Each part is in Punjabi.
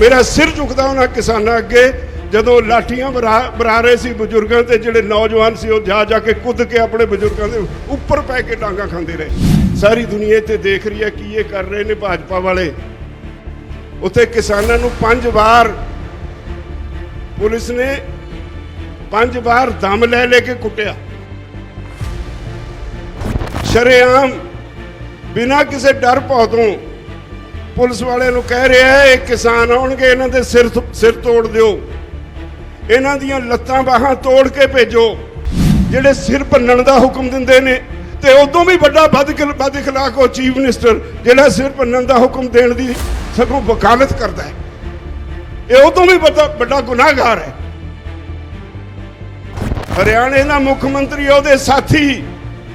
मेरा सिर झुकदा उन्हां किसानां अगे जदों लाठियां बरा रहे सी बजुर्गां ते जिहड़े नौजवान सी वो जा के कुद के अपने बजुर्गां दे उपर पै के डांगा खांदे रहे। सारी दुनिया इत्थे देख रही है कि ये कर रहे ने भाजपा वाले। उत्थे किसानां नूं 5 बार पुलिस ने 5 बार दम ले के कुटिया, शरेआम बिना किसी डर भौ तो पुलिस वाले नूं कह रहा है किसान आउणगे इन्हां दे सिर तोड़ दिओ, इन्हां दीयां लत्तां बाहां तोड़ के भेजो। जिहड़े सिर भन्नण दा हुक्म दिंदे ने ते उदों भी बड़ा बद इखलाक हो चीफ मिनिस्टर जिहड़ा सिर भन्नण दा हुक्म देण दी सगों वकालत करदा है, ये उदों भी बड़ा गुनाहगार है। हरियाणे दा मुख मंत्री उहदे साथी,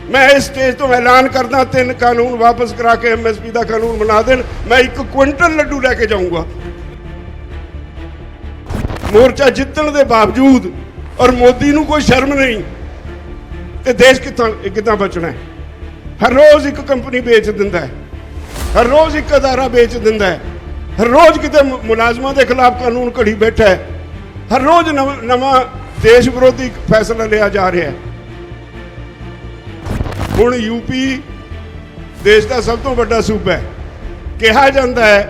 मैं इस स्टेज तो ऐलान करदा 3 कानून वापस करा के MSP का कानून बना देन, मैं 1 क्विंटल लड्डू लैके जाऊंगा। मोर्चा जितने के बावजूद और मोदी नूं कोई शर्म नहीं तो देश कितना बचना है। हर रोज 1 कंपनी बेच दिंदा है, हर रोज 1 अदारा बेच दिंदा है, हर रोज किते मुलाजमां के खिलाफ कानून घड़ी बैठा है, हर रोज नवा देश विरोधी फैसला लिया जा रहा है। हुण यूपी देश का सब तो बड़ा सूबा है, कहा जाता है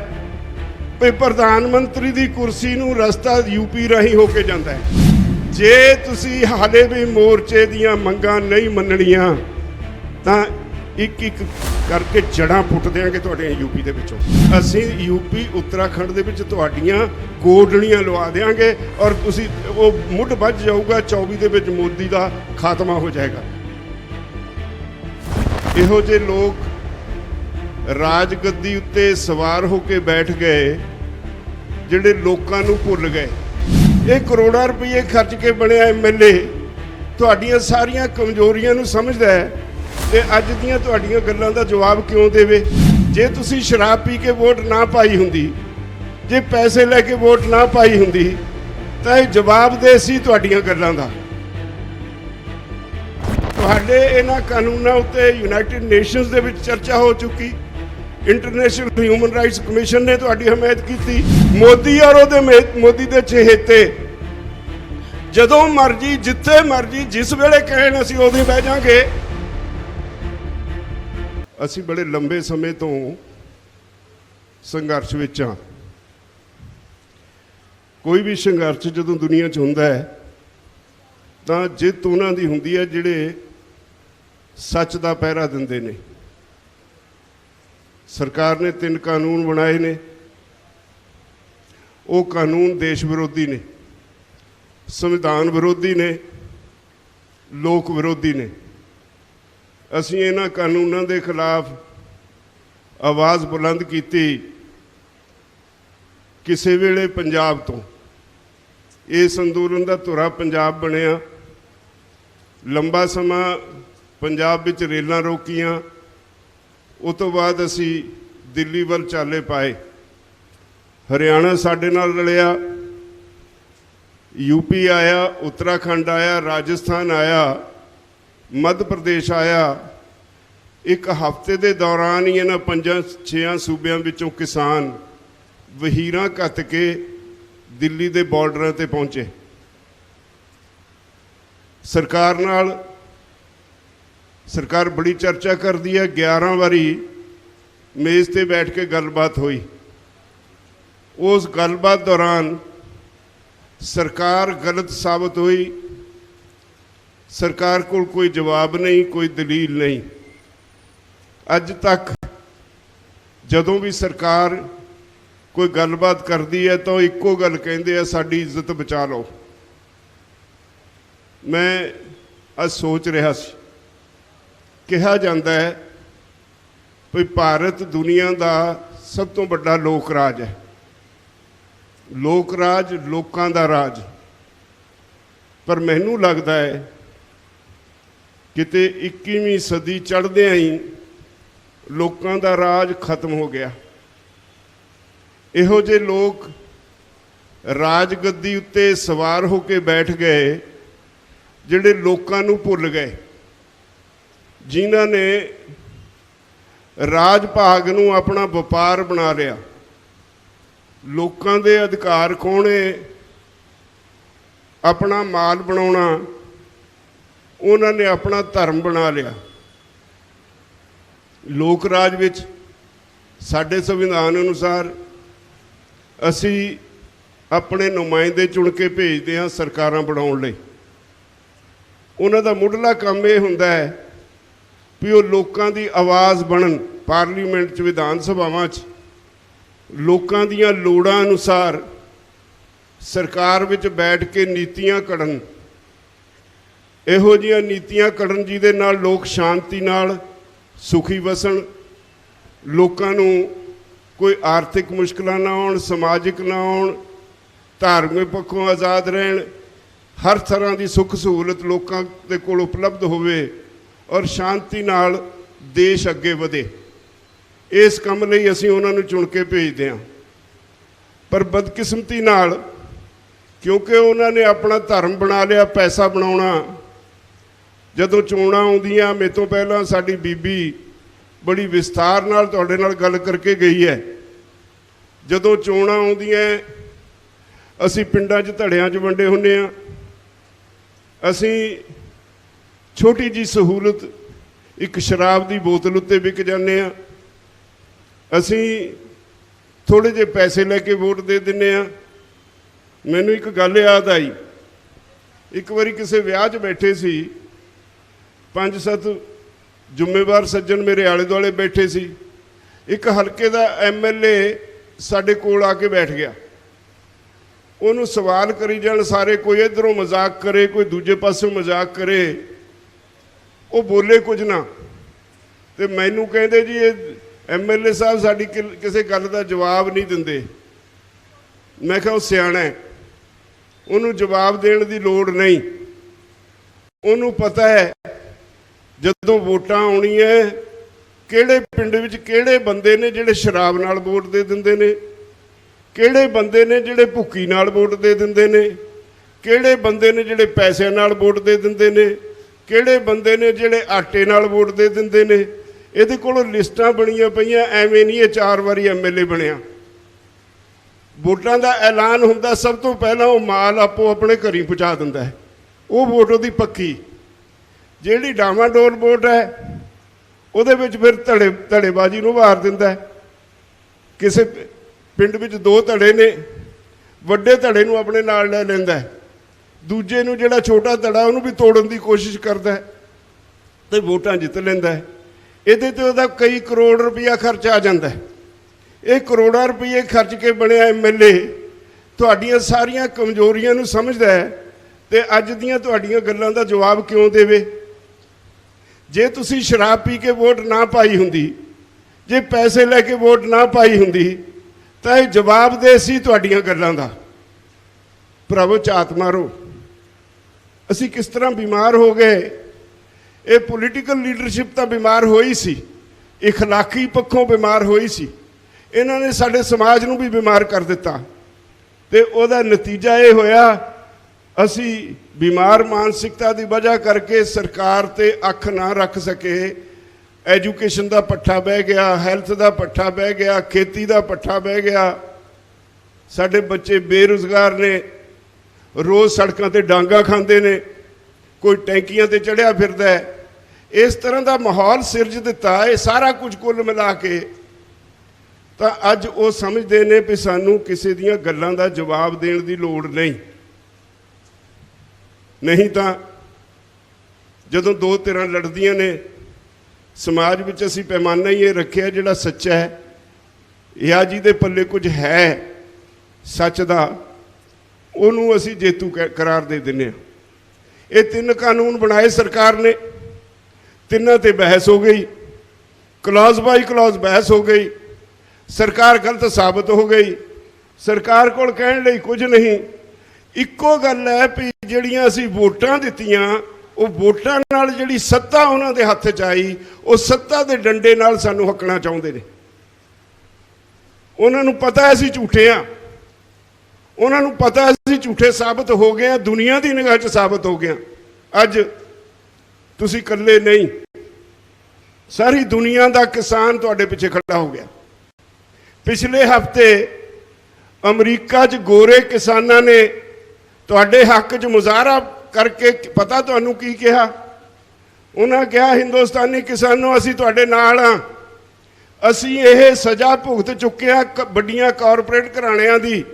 भी प्रधानमंत्री की कुर्सी नूं रस्ता यूपी राही होके जाता है। जे तुसी हाले भी मोर्चे दियां मंगां नहीं मनणियां तां एक करके जड़ां पुट देंगे तुहाडे यूपी दे विचों। असीं यूपी उत्तराखंड दे विच तुहाडीआं गोडणियां लवा देंगे और तुसी वो मुੱਢ ਵੱਜ जाऊगा। 24 दे विच मोदी का खात्मा हो जाएगा। इहो जे लोग राजगद्दी उत्ते सवार होके बैठ गए जिहड़े लोकां नूं भुल गए। ये करोड़ां रुपये खर्च के बनिया MLA तुहाडीआं सारियां कमजोरियां नूं समझदा है ते अज दीआं तुहाडीआं गल्लां दा जवाब क्यों देवे। जे तुसीं शराब पी के वोट ना पाई हुंदी, जे पैसे लैके वोट ना पाई हुंदी तां इह जवाब दे सी तुहाडीआं गल्लां दा। तुहाडे इन्हां कानूनां उत्ते यूनाइटेड नेशनस दे विच चर्चा हो चुकी, इंटरनेशनल ह्यूमन राइट्स कमीशन ने तुहाडी हमायत की। मोदी और मोदी दे चहेते जदों मर्जी जिथे मर्जी जिस वेले कहण असीं उदों बह जांगे। असीं बड़े लंबे समय तो संघर्ष विच हां। कोई भी संघर्ष जदों दुनिया च हुंदा है तां जित उन्हां दी हुंदी है जिहड़े सच दा पहरा दिंदे ने। सरकार ने 3 कानून बनाए ने, वो कानून देश विरोधी ने, संविधान विरोधी ने, लोक विरोधी ने। असीं इन्हां कानूनां दे खिलाफ आवाज़ बुलंद की। किसी वेले पंजाब तो इस अंदोलन का धुरा पंजाब बनिया। लंबा समा पंजाब विच रेलां रोकियां, उस तो बाद असी दिल्ली वल चाले पाए। हरियाणा साडे नाल रलिया, यूपी आया, उत्तराखंड आया, राजस्थान आया, मध्य प्रदेश आया। 1 हफ्ते के दौरान ही इन्हां 5-6 सूबियां विचों किसान वहीरां घत के दिल्ली के बॉर्डरां ते पहुंचे। सरकार बड़ी चर्चा करती है। 11 बारी मेज़ ते बैठ के गलबात हुई। उस गलबात दौरान सरकार गलत साबित हुई। सरकार को कोई जवाब नहीं, कोई दलील नहीं। अज तक जदों भी सरकार कोई गलबात करती है तो इक्को गल कहते हैं, साडी इज्जत बचा लो। मैं अज सोच रहा सी, कहा जाता है भी भारत दुनिया का सब तो बड़ा लोक राज है। लोक राज लोकां दा राज। पर मैनू लगता है किते 21वीं सदी चढ़दे ही लोकां दा राज खत्म हो गया। इहो जे लोग राजगद्दी उत्ते सवार होके बैठ गए जिहड़े लोकां नूं भुल गए, जिन्हां ने राज भाग नूं अपना व्यापार बना लिया। ਲੋਕਾਂ ਦੇ ਅਧਿਕਾਰ ਖੋਹਣੇ, ਆਪਣਾ ਮਾਲ ਬਣਾਉਣਾ ਉਹਨਾਂ ਨੇ ਆਪਣਾ ਧਰਮ ਬਣਾ ਲਿਆ। ਲੋਕ ਰਾਜ ਵਿੱਚ ਸਾਡੇ ਸੰਵਿਧਾਨ ਅਨੁਸਾਰ ਅਸੀਂ ਆਪਣੇ ਨੁਮਾਇੰਦੇ ਚੁਣ ਕੇ ਭੇਜਦੇ ਹਾਂ ਸਰਕਾਰਾਂ ਬਣਾਉਣ ਲਈ। ਉਹਨਾਂ ਦਾ ਮੁੱਢਲਾ ਕੰਮ ਇਹ ਹੁੰਦਾ ਹੈ ਵੀ ਉਹ ਲੋਕਾਂ ਦੀ ਆਵਾਜ਼ ਬਣਨ, ਪਾਰਲੀਮੈਂਟ 'ਚ, ਵਿਧਾਨ ਸਭਾਵਾਂ 'ਚ ਲੋਕਾਂ ਦੀਆਂ ਲੋੜਾਂ ਅਨੁਸਾਰ ਸਰਕਾਰ ਵਿੱਚ ਬੈਠ ਕੇ ਨੀਤੀਆਂ ਘੜਨ, ਇਹੋ ਜਿਹੀਆਂ ਨੀਤੀਆਂ ਘੜਨ ਜਿਹਦੇ ਨਾਲ ਲੋਕ ਸ਼ਾਂਤੀ ਨਾਲ ਸੁਖੀ ਵਸਣ, ਲੋਕਾਂ ਨੂੰ ਕੋਈ ਆਰਥਿਕ ਮੁਸ਼ਕਲਾਂ ਨਾ ਆਉਣ, ਸਮਾਜਿਕ ਨਾ ਆਉਣ, ਧਾਰਮਿਕ ਪੱਖੋਂ ਆਜ਼ਾਦ ਰਹਿਣ, ਹਰ ਤਰ੍ਹਾਂ ਦੀ ਸੁੱਖ ਸਹੂਲਤ ਲੋਕਾਂ ਦੇ ਕੋਲ ਉਪਲਬਧ ਹੋਵੇ ਔਰ ਸ਼ਾਂਤੀ ਨਾਲ ਦੇਸ਼ ਅੱਗੇ ਵਧੇ। ਇਸ ਕੰਮ ਲਈ ਅਸੀਂ ਉਹਨਾਂ ਨੂੰ ਚੁਣ ਕੇ ਭੇਜਦੇ ਹਾਂ। ਪਰ ਬਦਕਿਸਮਤੀ ਨਾਲ, ਕਿਉਂਕਿ ਉਹਨਾਂ ਨੇ ਆਪਣਾ ਧਰਮ ਬਣਾ ਲਿਆ ਪੈਸਾ ਬਣਾਉਣਾ, ਜਦੋਂ ਚੋਣਾਂ ਆਉਂਦੀਆਂ, ਮੇਰੇ ਤੋਂ ਪਹਿਲਾਂ ਸਾਡੀ ਬੀਬੀ ਬੜੀ ਵਿਸਥਾਰ ਨਾਲ ਤੁਹਾਡੇ ਨਾਲ ਗੱਲ ਕਰਕੇ ਗਈ ਹੈ, ਜਦੋਂ ਚੋਣਾਂ ਆਉਂਦੀਆਂ ਅਸੀਂ ਪਿੰਡਾਂ 'ਚ ਧੜਿਆਂ 'ਚ ਵੰਡੇ ਹੁੰਦੇ ਹਾਂ। ਅਸੀਂ ਛੋਟੀ ਜਿਹੀ ਸਹੂਲਤ, ਇੱਕ ਸ਼ਰਾਬ ਦੀ ਬੋਤਲ ਉੱਤੇ ਵਿਕ ਜਾਂਦੇ ਹਾਂ। ਅਸੀਂ ਥੋੜ੍ਹੇ ਜਿਹੇ ਪੈਸੇ ਲੈ ਕੇ ਵੋਟ ਦੇ ਦਿੰਦੇ ਹਾਂ। ਮੈਨੂੰ ਇੱਕ ਗੱਲ ਯਾਦ ਆਈ, ਇੱਕ ਵਾਰੀ ਕਿਸੇ ਵਿਆਹ 'ਚ ਬੈਠੇ ਸੀ, 5-7 ਜ਼ਿੰਮੇਵਾਰ ਸੱਜਣ ਮੇਰੇ ਆਲੇ ਦੁਆਲੇ ਬੈਠੇ ਸੀ। ਇੱਕ ਹਲਕੇ ਦਾ MLA ਸਾਡੇ ਕੋਲ ਆ ਕੇ ਬੈਠ ਗਿਆ। ਉਹਨੂੰ ਸਵਾਲ ਕਰੀ ਜਾਣ ਸਾਰੇ, ਕੋਈ ਇੱਧਰੋਂ ਮਜ਼ਾਕ ਕਰੇ, ਕੋਈ ਦੂਜੇ ਪਾਸੋਂ ਮਜ਼ਾਕ ਕਰੇ, ਉਹ ਬੋਲੇ ਕੁਝ ਨਾ। ਤੇ ਮੈਨੂੰ ਕਹਿੰਦੇ ਜੀ ਇਹ MLA ਸਾਹਿਬ ਸਾਡੀ ਕਿਸੇ ਗੱਲ ਦਾ ਜਵਾਬ ਨਹੀਂ ਦਿੰਦੇ। ਮੈਂ ਕਿਹਾ ਉਹ ਸਿਆਣਾ ਹੈ, ਉਹਨੂੰ ਜਵਾਬ ਦੇਣ ਦੀ ਲੋੜ ਨਹੀਂ। ਉਹਨੂੰ ਪਤਾ ਹੈ ਜਦੋਂ ਵੋਟਾਂ ਆਉਣੀਆਂ ਕਿਹੜੇ ਪਿੰਡ ਵਿੱਚ ਕਿਹੜੇ ਬੰਦੇ ਨੇ ਜਿਹੜੇ ਸ਼ਰਾਬ ਨਾਲ ਵੋਟ ਦੇ ਦਿੰਦੇ ਨੇ, ਕਿਹੜੇ ਬੰਦੇ ਨੇ ਜਿਹੜੇ ਭੁੱਕੀ ਨਾਲ ਵੋਟ ਦੇ ਦਿੰਦੇ ਨੇ, ਕਿਹੜੇ ਬੰਦੇ ਨੇ ਜਿਹੜੇ ਪੈਸਿਆਂ ਨਾਲ ਵੋਟ ਦੇ ਦਿੰਦੇ ਨੇ, ਕਿਹੜੇ ਬੰਦੇ ਨੇ ਜਿਹੜੇ ਆਟੇ ਨਾਲ ਵੋਟ ਦੇ ਦਿੰਦੇ ਨੇ। ਇਹਦੇ ਕੋਲੋਂ ਲਿਸਟਾਂ ਬਣੀਆਂ ਪਈਆਂ, ਐਵੇਂ ਨਹੀਂ ਇਹ 4 ਵਾਰੀ MLA ਬਣਿਆ। ਵੋਟਾਂ ਦਾ ਐਲਾਨ ਹੁੰਦਾ, ਸਭ ਤੋਂ ਪਹਿਲਾਂ ਉਹ ਮਾਲ ਆਪੋ ਆਪਣੇ ਘਰੀਂ ਪਹੁੰਚਾ ਦਿੰਦਾ ਹੈ, ਉਹ ਵੋਟ ਉਹਦੀ ਪੱਕੀ। ਜਿਹੜੀ ਡਾਵਾਡੋਲ ਵੋਟ ਹੈ ਉਹਦੇ ਵਿੱਚ ਫਿਰ ਧੜੇਬਾਜ਼ੀ ਨੂੰ ਵਾਰ ਦਿੰਦਾ ਹੈ। ਕਿਸੇ ਪਿੰਡ ਵਿੱਚ 2 ਧੜੇ ਨੇ, ਵੱਡੇ ਧੜੇ ਨੂੰ ਆਪਣੇ ਨਾਲ ਲੈ ਲੈਂਦਾ, ਦੂਜੇ ਨੂੰ ਜਿਹੜਾ ਛੋਟਾ ਧੜਾ ਉਹਨੂੰ ਵੀ ਤੋੜਨ ਦੀ ਕੋਸ਼ਿਸ਼ ਕਰਦਾ ਤੇ ਵੋਟਾਂ ਜਿੱਤ ਲੈਂਦਾ। ਇਹਦੇ ਤੇ ਉਹਦਾ ਕਈ ਕਰੋੜ ਰੁਪਇਆ ਖਰਚ ਆ ਜਾਂਦਾ। ਇਹ ਕਰੋੜਾਂ ਰੁਪਏ ਖਰਚ ਕੇ ਬਣਿਆ MLA ਤੁਹਾਡੀਆਂ ਸਾਰੀਆਂ ਕਮਜ਼ੋਰੀਆਂ ਨੂੰ ਸਮਝਦਾ ਹੈ ਤੇ ਅੱਜ ਦੀਆਂ ਤੁਹਾਡੀਆਂ ਗੱਲਾਂ ਦਾ ਜਵਾਬ ਕਿਉਂ ਦੇਵੇ। ਜੇ ਤੁਸੀਂ ਸ਼ਰਾਬ ਪੀ ਕੇ ਵੋਟ ਨਾ ਪਾਈ ਹੁੰਦੀ, ਜੇ ਪੈਸੇ ਲੈ ਕੇ ਵੋਟ ਨਾ ਪਾਈ ਹੁੰਦੀ, ਤਾਂ ਇਹ ਜਵਾਬ ਦੇ ਸੀ ਤੁਹਾਡੀਆਂ ਗੱਲਾਂ ਦਾ। ਭਰਾਵੋ ਝਾਤ ਮਾਰੋ, ਅਸੀਂ ਕਿਸ ਤਰ੍ਹਾਂ ਬਿਮਾਰ ਹੋ ਗਏ। ਇਹ ਪੋਲੀਟੀਕਲ ਲੀਡਰਸ਼ਿਪ ਤਾਂ ਬਿਮਾਰ ਹੋਈ ਸੀ, ਇਖਲਾਕੀ ਪੱਖੋਂ ਬਿਮਾਰ ਹੋਈ ਸੀ। ਇਹਨਾਂ ਨੇ ਸਾਡੇ ਸਮਾਜ ਨੂੰ ਵੀ ਬਿਮਾਰ ਕਰ ਦਿੱਤਾ ਤੇ ਉਹਦਾ ਨਤੀਜਾ ਇਹ ਹੋਇਆ, ਅਸੀਂ ਬਿਮਾਰ ਮਾਨਸਿਕਤਾ ਦੀ ਵਜ੍ਹਾ ਕਰਕੇ ਸਰਕਾਰ ਤੇ ਅੱਖ ਨਾ ਰੱਖ ਸਕੇ। ਐਜੂਕੇਸ਼ਨ ਦਾ ਪੱਠਾ ਬਹਿ ਗਿਆ, ਹੈਲਥ ਦਾ ਪੱਠਾ ਬਹਿ ਗਿਆ, ਖੇਤੀ ਦਾ ਪੱਠਾ ਬਹਿ ਗਿਆ। ਸਾਡੇ ਬੱਚੇ ਬੇਰੁਜ਼ਗਾਰ ਨੇ, ਰੋਜ਼ ਸੜਕਾਂ ਤੇ ਡਾਂਗਾ ਖਾਂਦੇ ਨੇ, ਕੋਈ ਟੈਂਕੀਆਂ ਤੇ ਚੜ੍ਹਿਆ ਫਿਰਦਾ ਹੈ। ਇਸ ਤਰ੍ਹਾਂ ਦਾ ਮਾਹੌਲ ਸਿਰਜ ਦਿੱਤਾ। ਇਹ ਸਾਰਾ ਕੁਝ ਕੁੱਲ ਮਿਲਾ ਕੇ ਤਾਂ ਅੱਜ ਉਹ ਸਮਝਦੇ ਨੇ ਵੀ ਸਾਨੂੰ ਕਿਸੇ ਦੀਆਂ ਗੱਲਾਂ ਦਾ ਜਵਾਬ ਦੇਣ ਦੀ ਲੋੜ ਨਹੀਂ। ਨਹੀਂ ਤਾਂ ਜਦੋਂ 2 ਧਿਰਾਂ ਲੜਦੀਆਂ ਨੇ, ਸਮਾਜ ਵਿੱਚ ਅਸੀਂ ਪੈਮਾਨਾ ਹੀ ਇਹ ਰੱਖਿਆ ਜਿਹੜਾ ਸੱਚਾ ਹੈ ਜਾਂ ਜਿਹਦੇ ਪੱਲੇ ਕੁਝ ਹੈ ਸੱਚ ਦਾ, ਉਹਨੂੰ ਅਸੀਂ ਜੇਤੂ ਕਰਾਰ ਦੇ ਦਿੰਦੇ ਹਾਂ। ਇਹ 3 ਕਾਨੂੰਨ ਬਣਾਏ ਸਰਕਾਰ ਨੇ, ਤਿੰਨਾਂ ਤੇ ਬਹਿਸ ਹੋ ਗਈ, ਕਲੌਜ਼ ਬਾਈ ਕਲੌਜ਼ ਬਹਿਸ ਹੋ ਗਈ, ਸਰਕਾਰ ਗਲਤ ਸਾਬਤ ਹੋ ਗਈ। ਸਰਕਾਰ ਕੋਲ ਕਹਿਣ ਲਈ ਕੁਝ ਨਹੀਂ। ਇੱਕੋ ਗੱਲ ਹੈ ਵੀ ਜਿਹੜੀਆਂ ਅਸੀਂ ਵੋਟਾਂ ਦਿੱਤੀਆਂ, ਉਹ ਵੋਟਾਂ ਨਾਲ ਜਿਹੜੀ ਸੱਤਾ ਉਹਨਾਂ ਦੇ ਹੱਥ 'ਚ ਆਈ, ਉਹ ਸੱਤਾ ਦੇ ਡੰਡੇ ਨਾਲ ਸਾਨੂੰ ਹੱਕਣਾ ਚਾਹੁੰਦੇ ਨੇ। ਉਹਨਾਂ ਨੂੰ ਪਤਾ ਅਸੀਂ ਝੂਠੇ ਹਾਂ, ਉਹਨਾਂ ਨੂੰ ਪਤਾ ਅਸੀਂ ਝੂਠੇ ਸਾਬਤ ਹੋ ਗਏ ਹਾਂ, ਦੁਨੀਆ ਦੀ ਨਿਗਾਹ 'ਚ ਸਾਬਤ ਹੋ ਗਏ ਹਾਂ। ਅੱਜ ਤੁਸੀਂ ਇਕੱਲੇ ਨਹੀਂ, ਸਾਰੀ ਦੁਨੀਆ ਦਾ ਕਿਸਾਨ ਤੁਹਾਡੇ ਪਿੱਛੇ ਖੜਾ ਹੋ ਗਿਆ। ਪਿਛਲੇ ਹਫ਼ਤੇ ਅਮਰੀਕਾ 'ਚ ਗੋਰੇ ਕਿਸਾਨਾਂ ਨੇ ਤੁਹਾਡੇ ਹੱਕ 'ਚ ਮੁਜ਼ਾਹਰਾ ਕਰਕੇ ਪਤਾ ਤੁਹਾਨੂੰ ਕੀ ਕਿਹਾ? ਉਹਨਾਂ ਕਿਹਾ ਹਿੰਦੁਸਤਾਨੀ ਕਿਸਾਨੋ ਅਸੀਂ ਤੁਹਾਡੇ ਨਾਲ ਹਾਂ, ਅਸੀਂ ਇਹ ਸਜ਼ਾ ਭੁਗਤ ਚੁੱਕੇ ਹਾਂ ਵੱਡੀਆਂ ਕਾਰਪੋਰੇਟ ਘਰਾਣਿਆਂ ਦੀ,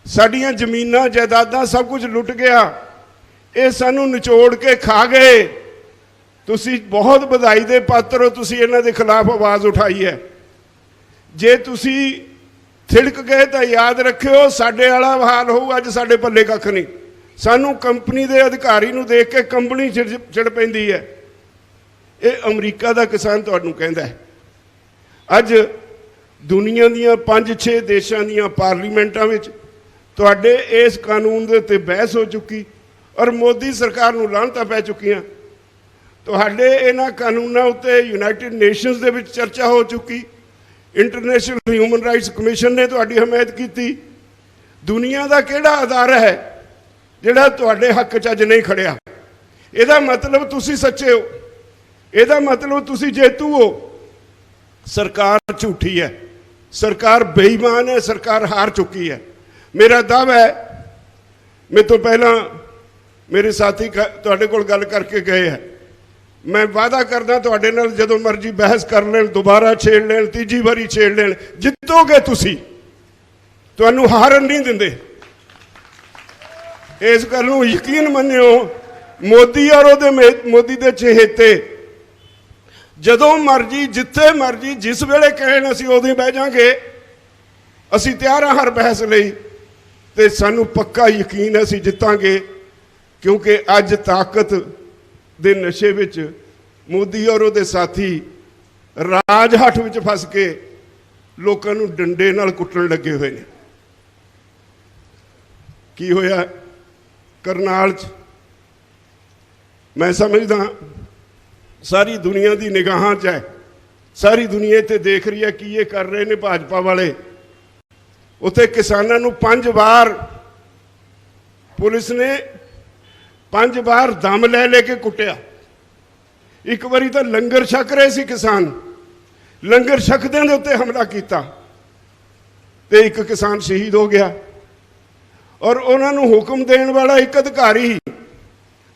ਸਾਡੀਆਂ ਜ਼ਮੀਨਾਂ ਜਾਇਦਾਦਾਂ ਸਭ ਕੁਝ ਲੁੱਟ ਗਿਆ, ਇਹ ਸਾਨੂੰ ਨਿਚੋੜ ਕੇ ਖਾ ਗਏ, ਤੁਸੀਂ ਬਹੁਤ ਵਧਾਈ ਦੇ ਪਾਤਰ ਹੋ, ਤੁਸੀਂ ਇਹਨਾਂ ਦੇ ਖਿਲਾਫ ਆਵਾਜ਼ ਉਠਾਈ ਹੈ। ਜੇ ਤੁਸੀਂ ਥਿੜਕ ਗਏ ਤਾਂ ਯਾਦ ਰੱਖਿਓ ਸਾਡੇ ਵਾਲਾ ਹਾਲ ਹੋਊ, ਅੱਜ ਸਾਡੇ ਪੱਲੇ ਕੱਖ ਨਹੀਂ, ਸਾਨੂੰ ਕੰਪਨੀ ਦੇ ਅਧਿਕਾਰੀ ਨੂੰ ਦੇਖ ਕੇ ਕੰਬਣੀ ਚਿੜ ਪੈਂਦੀ ਹੈ। ਇਹ ਅਮਰੀਕਾ ਦਾ ਕਿਸਾਨ ਤੁਹਾਨੂੰ ਕਹਿੰਦਾ ਹੈ। ਅੱਜ ਦੁਨੀਆ ਦੀਆਂ 5-6 ਦੇਸ਼ਾਂ ਦੀਆਂ ਪਾਰਲੀਮੈਂਟਾਂ ਵਿੱਚ ਤੁਹਾਡੇ ਇਸ ਕਾਨੂੰਨ ਦੇ ਉੱਤੇ ਬਹਿਸ ਹੋ ਚੁੱਕੀ ਔਰ ਮੋਦੀ ਸਰਕਾਰ ਨੂੰ ਲਾਹਨਤਾਂ ਪੈ ਚੁੱਕੀਆਂ। ਤੁਹਾਡੇ ਇਹਨਾਂ ਕਾਨੂੰਨਾਂ ਉੱਤੇ ਯੂਨਾਈਟਿਡ ਨੇਸ਼ਨਸ ਦੇ ਵਿੱਚ ਚਰਚਾ ਹੋ ਚੁੱਕੀ, ਇੰਟਰਨੈਸ਼ਨਲ ਹਿਊਮਨ ਰਾਈਟਸ ਕਮਿਸ਼ਨ ਨੇ ਤੁਹਾਡੀ ਹਮਾਇਤ ਕੀਤੀ। ਦੁਨੀਆ ਦਾ ਕਿਹੜਾ ਅਦਾਰਾ ਹੈ ਜਿਹੜਾ ਤੁਹਾਡੇ ਹੱਕ 'ਚ ਅੱਜ ਨਹੀਂ ਖੜਿਆ? ਇਹਦਾ ਮਤਲਬ ਤੁਸੀਂ ਸੱਚੇ ਹੋ, ਇਹਦਾ ਮਤਲਬ ਤੁਸੀਂ ਜੇਤੂ ਹੋ। ਸਰਕਾਰ ਝੂਠੀ ਹੈ, ਸਰਕਾਰ ਬੇਈਮਾਨ ਹੈ, ਸਰਕਾਰ ਹਾਰ ਚੁੱਕੀ ਹੈ। ਮੇਰਾ ਦਾਅਵਾ ਹੈ, ਮੇਰੇ ਤੋਂ ਪਹਿਲਾਂ ਮੇਰੇ ਸਾਥੀ ਤੁਹਾਡੇ ਕੋਲ ਗੱਲ ਕਰਕੇ ਗਏ ਹੈ, ਮੈਂ ਵਾਅਦਾ ਕਰਦਾ ਤੁਹਾਡੇ ਨਾਲ ਜਦੋਂ ਮਰਜ਼ੀ ਬਹਿਸ ਕਰ ਲੈਣ, ਦੁਬਾਰਾ ਛੇੜ ਲੈਣ, ਤੀਜੀ ਵਾਰੀ ਛੇੜ ਲੈਣ, ਜਿੱਤੋਗੇ ਤੁਸੀਂ, ਤੁਹਾਨੂੰ ਹਾਰਨ ਨਹੀਂ ਦਿੰਦੇ। ਇਸ ਗੱਲ ਨੂੰ ਯਕੀਨ ਮੰਨਿਓ। ਮੋਦੀ ਔਰ ਉਹਦੇ ਮੋਦੀ ਦੇ ਚਹੇਤੇ ਜਦੋਂ ਮਰਜ਼ੀ ਜਿੱਥੇ ਮਰਜ਼ੀ ਜਿਸ ਵੇਲੇ ਕਹਿਣ ਅਸੀਂ ਉਦੋਂ ਹੀ ਬਹਿ ਜਾਾਂਗੇ, ਅਸੀਂ ਤਿਆਰ ਹਾਂ ਹਰ ਬਹਿਸ ਲਈ, ਤੇ ਸਾਨੂੰ ਪੱਕਾ ਯਕੀਨ ਹੈ ਅਸੀਂ ਜਿੱਤਾਂਗੇ, ਕਿਉਂਕਿ ਅੱਜ ਤਾਕਤ ਦੇ ਨਸ਼ੇ ਵਿੱਚ ਮੋਦੀ ਔਰ ਉਹਦੇ ਸਾਥੀ ਰਾਜਹੱਠ ਵਿੱਚ ਫਸ ਕੇ ਲੋਕਾਂ ਨੂੰ ਡੰਡੇ ਨਾਲ ਕੁੱਟਣ ਲੱਗੇ ਹੋਏ ਨੇ। ਕੀ ਹੋਇਆ ਕਰਨਾਲ 'ਚ? ਮੈਂ ਸਮਝਦਾ ਸਾਰੀ ਦੁਨੀਆ ਦੀ ਨਿਗਾਹਾਂ 'ਚ ਹੈ, ਸਾਰੀ ਦੁਨੀਆ ਇੱਥੇ ਦੇਖ ਰਹੀ ਹੈ ਕੀ ਇਹ ਕਰ ਰਹੇ ਨੇ ਭਾਜਪਾ ਵਾਲੇ। ਉੱਥੇ ਕਿਸਾਨਾਂ ਨੂੰ 5 ਵਾਰ ਪੁਲਿਸ ਨੇ 5 ਵਾਰ ਦਮ ਲੈ ਕੇ ਕੁੱਟਿਆ। ਇੱਕ ਵਾਰੀ ਤਾਂ ਲੰਗਰ ਛਕ ਰਹੇ ਸੀ ਕਿਸਾਨ, ਲੰਗਰ ਛਕਦਿਆਂ ਦੇ ਉੱਤੇ ਹਮਲਾ ਕੀਤਾ ਤੇ ਇੱਕ ਕਿਸਾਨ ਸ਼ਹੀਦ ਹੋ ਗਿਆ। ਔਰ ਉਹਨਾਂ ਨੂੰ ਹੁਕਮ ਦੇਣ ਵਾਲਾ ਇੱਕ ਅਧਿਕਾਰੀ,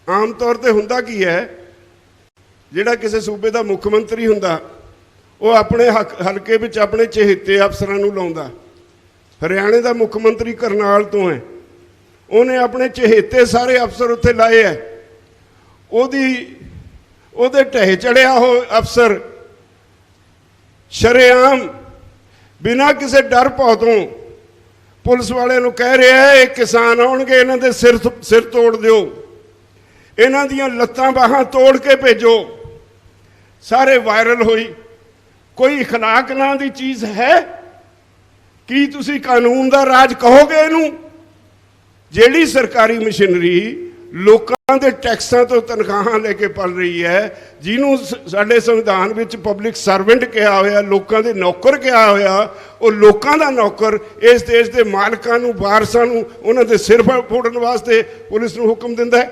ਆਮ ਤੌਰ ਤੇ ਹੁੰਦਾ ਕੀ ਹੈ, ਜਿਹੜਾ ਕਿਸੇ ਸੂਬੇ ਦਾ ਮੁੱਖ ਮੰਤਰੀ ਹੁੰਦਾ ਉਹ ਆਪਣੇ ਹਲਕੇ ਵਿੱਚ ਆਪਣੇ ਚਹੇਤੇ ਅਫਸਰਾਂ ਨੂੰ ਲਾਉਂਦਾ। ਹਰਿਆਣੇ ਦਾ ਮੁੱਖ ਮੰਤਰੀ ਕਰਨਾਲ ਤੋਂ ਹੈ, ਉਹਨੇ ਆਪਣੇ ਚਹੇਤੇ ਸਾਰੇ ਅਫਸਰ ਉੱਥੇ ਲਾਏ ਹੈ। ਉਹਦੇ ਢਹਿ ਚੜਿਆ ਹੋ ਅਫਸਰ ਸ਼ਰੇਆਮ ਬਿਨਾਂ ਕਿਸੇ ਡਰ ਭੌ ਤੋਂ ਪੁਲਿਸ ਵਾਲਿਆਂ ਨੂੰ ਕਹਿ ਰਿਹਾ ਹੈ ਇਹ ਕਿਸਾਨ ਆਉਣਗੇ, ਇਹਨਾਂ ਦੇ ਸਿਰ ਤੋੜ ਦਿਓ, ਇਹਨਾਂ ਦੀਆਂ ਲੱਤਾਂ ਬਾਹਾਂ ਤੋੜ ਕੇ ਭੇਜੋ। ਸਾਰੇ ਵਾਇਰਲ ਹੋਈ। ਕੋਈ اخلاق ਨਾਂ ਦੀ ਚੀਜ਼ ਹੈ? ਕੀ ਤੁਸੀਂ ਕਾਨੂੰਨ ਦਾ ਰਾਜ ਕਹੋਗੇ ਇਹਨੂੰ? ਜਿਹੜੀ ਸਰਕਾਰੀ ਮਸ਼ੀਨਰੀ ਲੋਕਾਂ ਦੇ ਟੈਕਸਾਂ ਤੋਂ ਤਨਖਾਹਾਂ ਲੈ ਕੇ ਪਲ ਰਹੀ ਹੈ, ਜਿਹਨੂੰ ਸਾਡੇ ਸੰਵਿਧਾਨ ਵਿੱਚ ਪਬਲਿਕ ਸਰਵੈਂਟ ਕਿਹਾ ਹੋਇਆ, ਲੋਕਾਂ ਦੇ ਨੌਕਰ ਕਿਹਾ ਹੋਇਆ, ਉਹ ਲੋਕਾਂ ਦਾ ਨੌਕਰ ਇਸ ਦੇਸ਼ ਦੇ ਮਾਲਕਾਂ ਨੂੰ, ਵਾਰਸਾਂ ਨੂੰ, ਉਹਨਾਂ ਦੇ ਸਿਰ ਫੋੜਨ ਵਾਸਤੇ ਪੁਲਿਸ ਨੂੰ ਹੁਕਮ ਦਿੰਦਾ ਹੈ।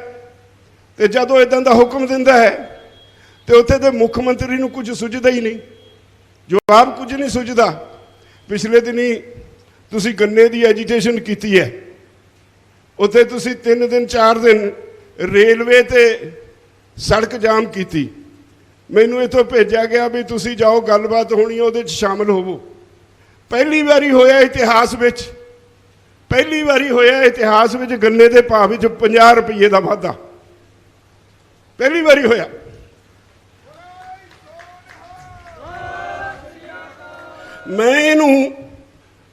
ਤੇ ਜਦੋਂ ਇਦਾਂ ਦਾ ਹੁਕਮ ਦਿੰਦਾ ਹੈ ਤੇ ਉੱਥੇ ਦੇ ਮੁੱਖ ਮੰਤਰੀ ਨੂੰ ਕੁਝ ਸੁਝਦਾ ਹੀ ਨਹੀਂ, ਜਵਾਬ ਕੁਝ ਨਹੀਂ ਸੁਝਦਾ। ਪਿਛਲੇ ਦਿਨੀ ਤੁਸੀਂ ਗੰਨੇ ਦੀ ਐਜੀਟੇਸ਼ਨ ਕੀਤੀ ਹੈ, ਉੱਥੇ ਤੁਸੀਂ 3 ਦਿਨ 4 ਦਿਨ ਰੇਲਵੇ ਤੇ ਸੜਕ ਜਾਮ ਕੀਤੀ। ਮੈਨੂੰ ਇੱਥੋਂ ਭੇਜਿਆ ਗਿਆ ਵੀ ਤੁਸੀਂ ਜਾਓ, ਗੱਲਬਾਤ ਹੋਣੀ ਉਹਦੇ 'ਚ ਸ਼ਾਮਲ ਹੋਵੋ। ਪਹਿਲੀ ਵਾਰੀ ਹੋਇਆ ਇਤਿਹਾਸ ਵਿੱਚ, ਪਹਿਲੀ ਵਾਰੀ ਹੋਇਆ ਇਤਿਹਾਸ ਵਿੱਚ ਗੰਨੇ ਦੇ ਭਾਅ ਵਿੱਚ 50 ਰੁਪਏ ਦਾ ਵਾਧਾ, ਪਹਿਲੀ ਵਾਰੀ ਹੋਇਆ। ਮੈਂ ਇਹਨੂੰ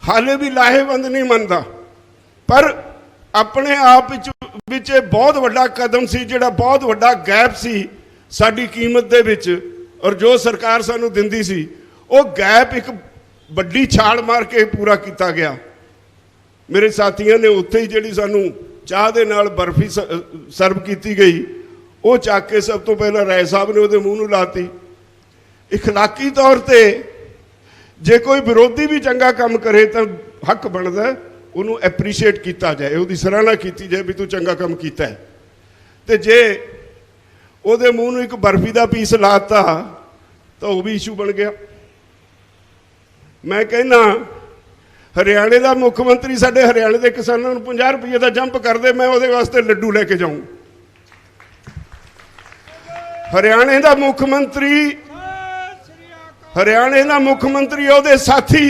ਹਾਲੇ ਵੀ ਲਾਹੇਵੰਦ ਨਹੀਂ ਮੰਨਦਾ, ਪਰ ਆਪਣੇ ਆਪ ਵਿੱਚ ਇਹ ਬਹੁਤ ਵੱਡਾ ਕਦਮ ਸੀ, ਜਿਹੜਾ ਬਹੁਤ ਵੱਡਾ ਗੈਪ ਸੀ ਸਾਡੀ ਕੀਮਤ ਦੇ ਵਿੱਚ, ਔਰ ਜੋ ਸਰਕਾਰ ਸਾਨੂੰ ਦਿੰਦੀ ਸੀ ਉਹ ਗੈਪ ਇੱਕ ਵੱਡੀ ਛਾਲ ਮਾਰ ਕੇ ਪੂਰਾ ਕੀਤਾ ਗਿਆ। ਮੇਰੇ ਸਾਥੀਆਂ ਨੇ ਉੱਥੇ ਹੀ ਜਿਹੜੀ ਸਾਨੂੰ ਚਾਹ ਦੇ ਨਾਲ ਬਰਫੀ ਸਰਵ ਕੀਤੀ ਗਈ, ਉਹ ਚੱਕ ਕੇ ਸਭ ਤੋਂ ਪਹਿਲਾਂ ਰਾਏ ਸਾਹਿਬ ਨੇ ਉਹਦੇ ਮੂੰਹ ਨੂੰ ਲਾਤੀ। ਇਖਲਾਕੀ ਤੌਰ ਤੇ ਜੇ ਕੋਈ ਵਿਰੋਧੀ ਵੀ ਚੰਗਾ ਕੰਮ ਕਰੇ ਤਾਂ ਹੱਕ ਬਣਦਾ ਉਹਨੂੰ ਐਪਰੀਸ਼ੀਏਟ ਕੀਤਾ ਜਾਏ, ਉਹਦੀ ਸਰਾਹਨਾ ਕੀਤੀ ਜਾਏ ਵੀ ਤੂੰ ਚੰਗਾ ਕੰਮ ਕੀਤਾ ਹੈ। ਤੇ ਜੇ ਉਹਦੇ ਮੂੰਹ ਨੂੰ ਇੱਕ ਬਰਫੀ ਦਾ ਪੀਸ ਲਾਤਾ ਤਾਂ ਉਹ ਵੀ ਇਸ਼ੂ ਬਣ ਗਿਆ। ਮੈਂ ਕਹਿੰਦਾ हरियाणे का मुख्य मंत्री साडे हरियाणे के किसानों को 50 रुपये का जंप कर दे, मैं वो वास्ते लड्डू लेके जाऊँ। हरियाणे का मुख्यमंत्री ਉਹਦੇ साथी,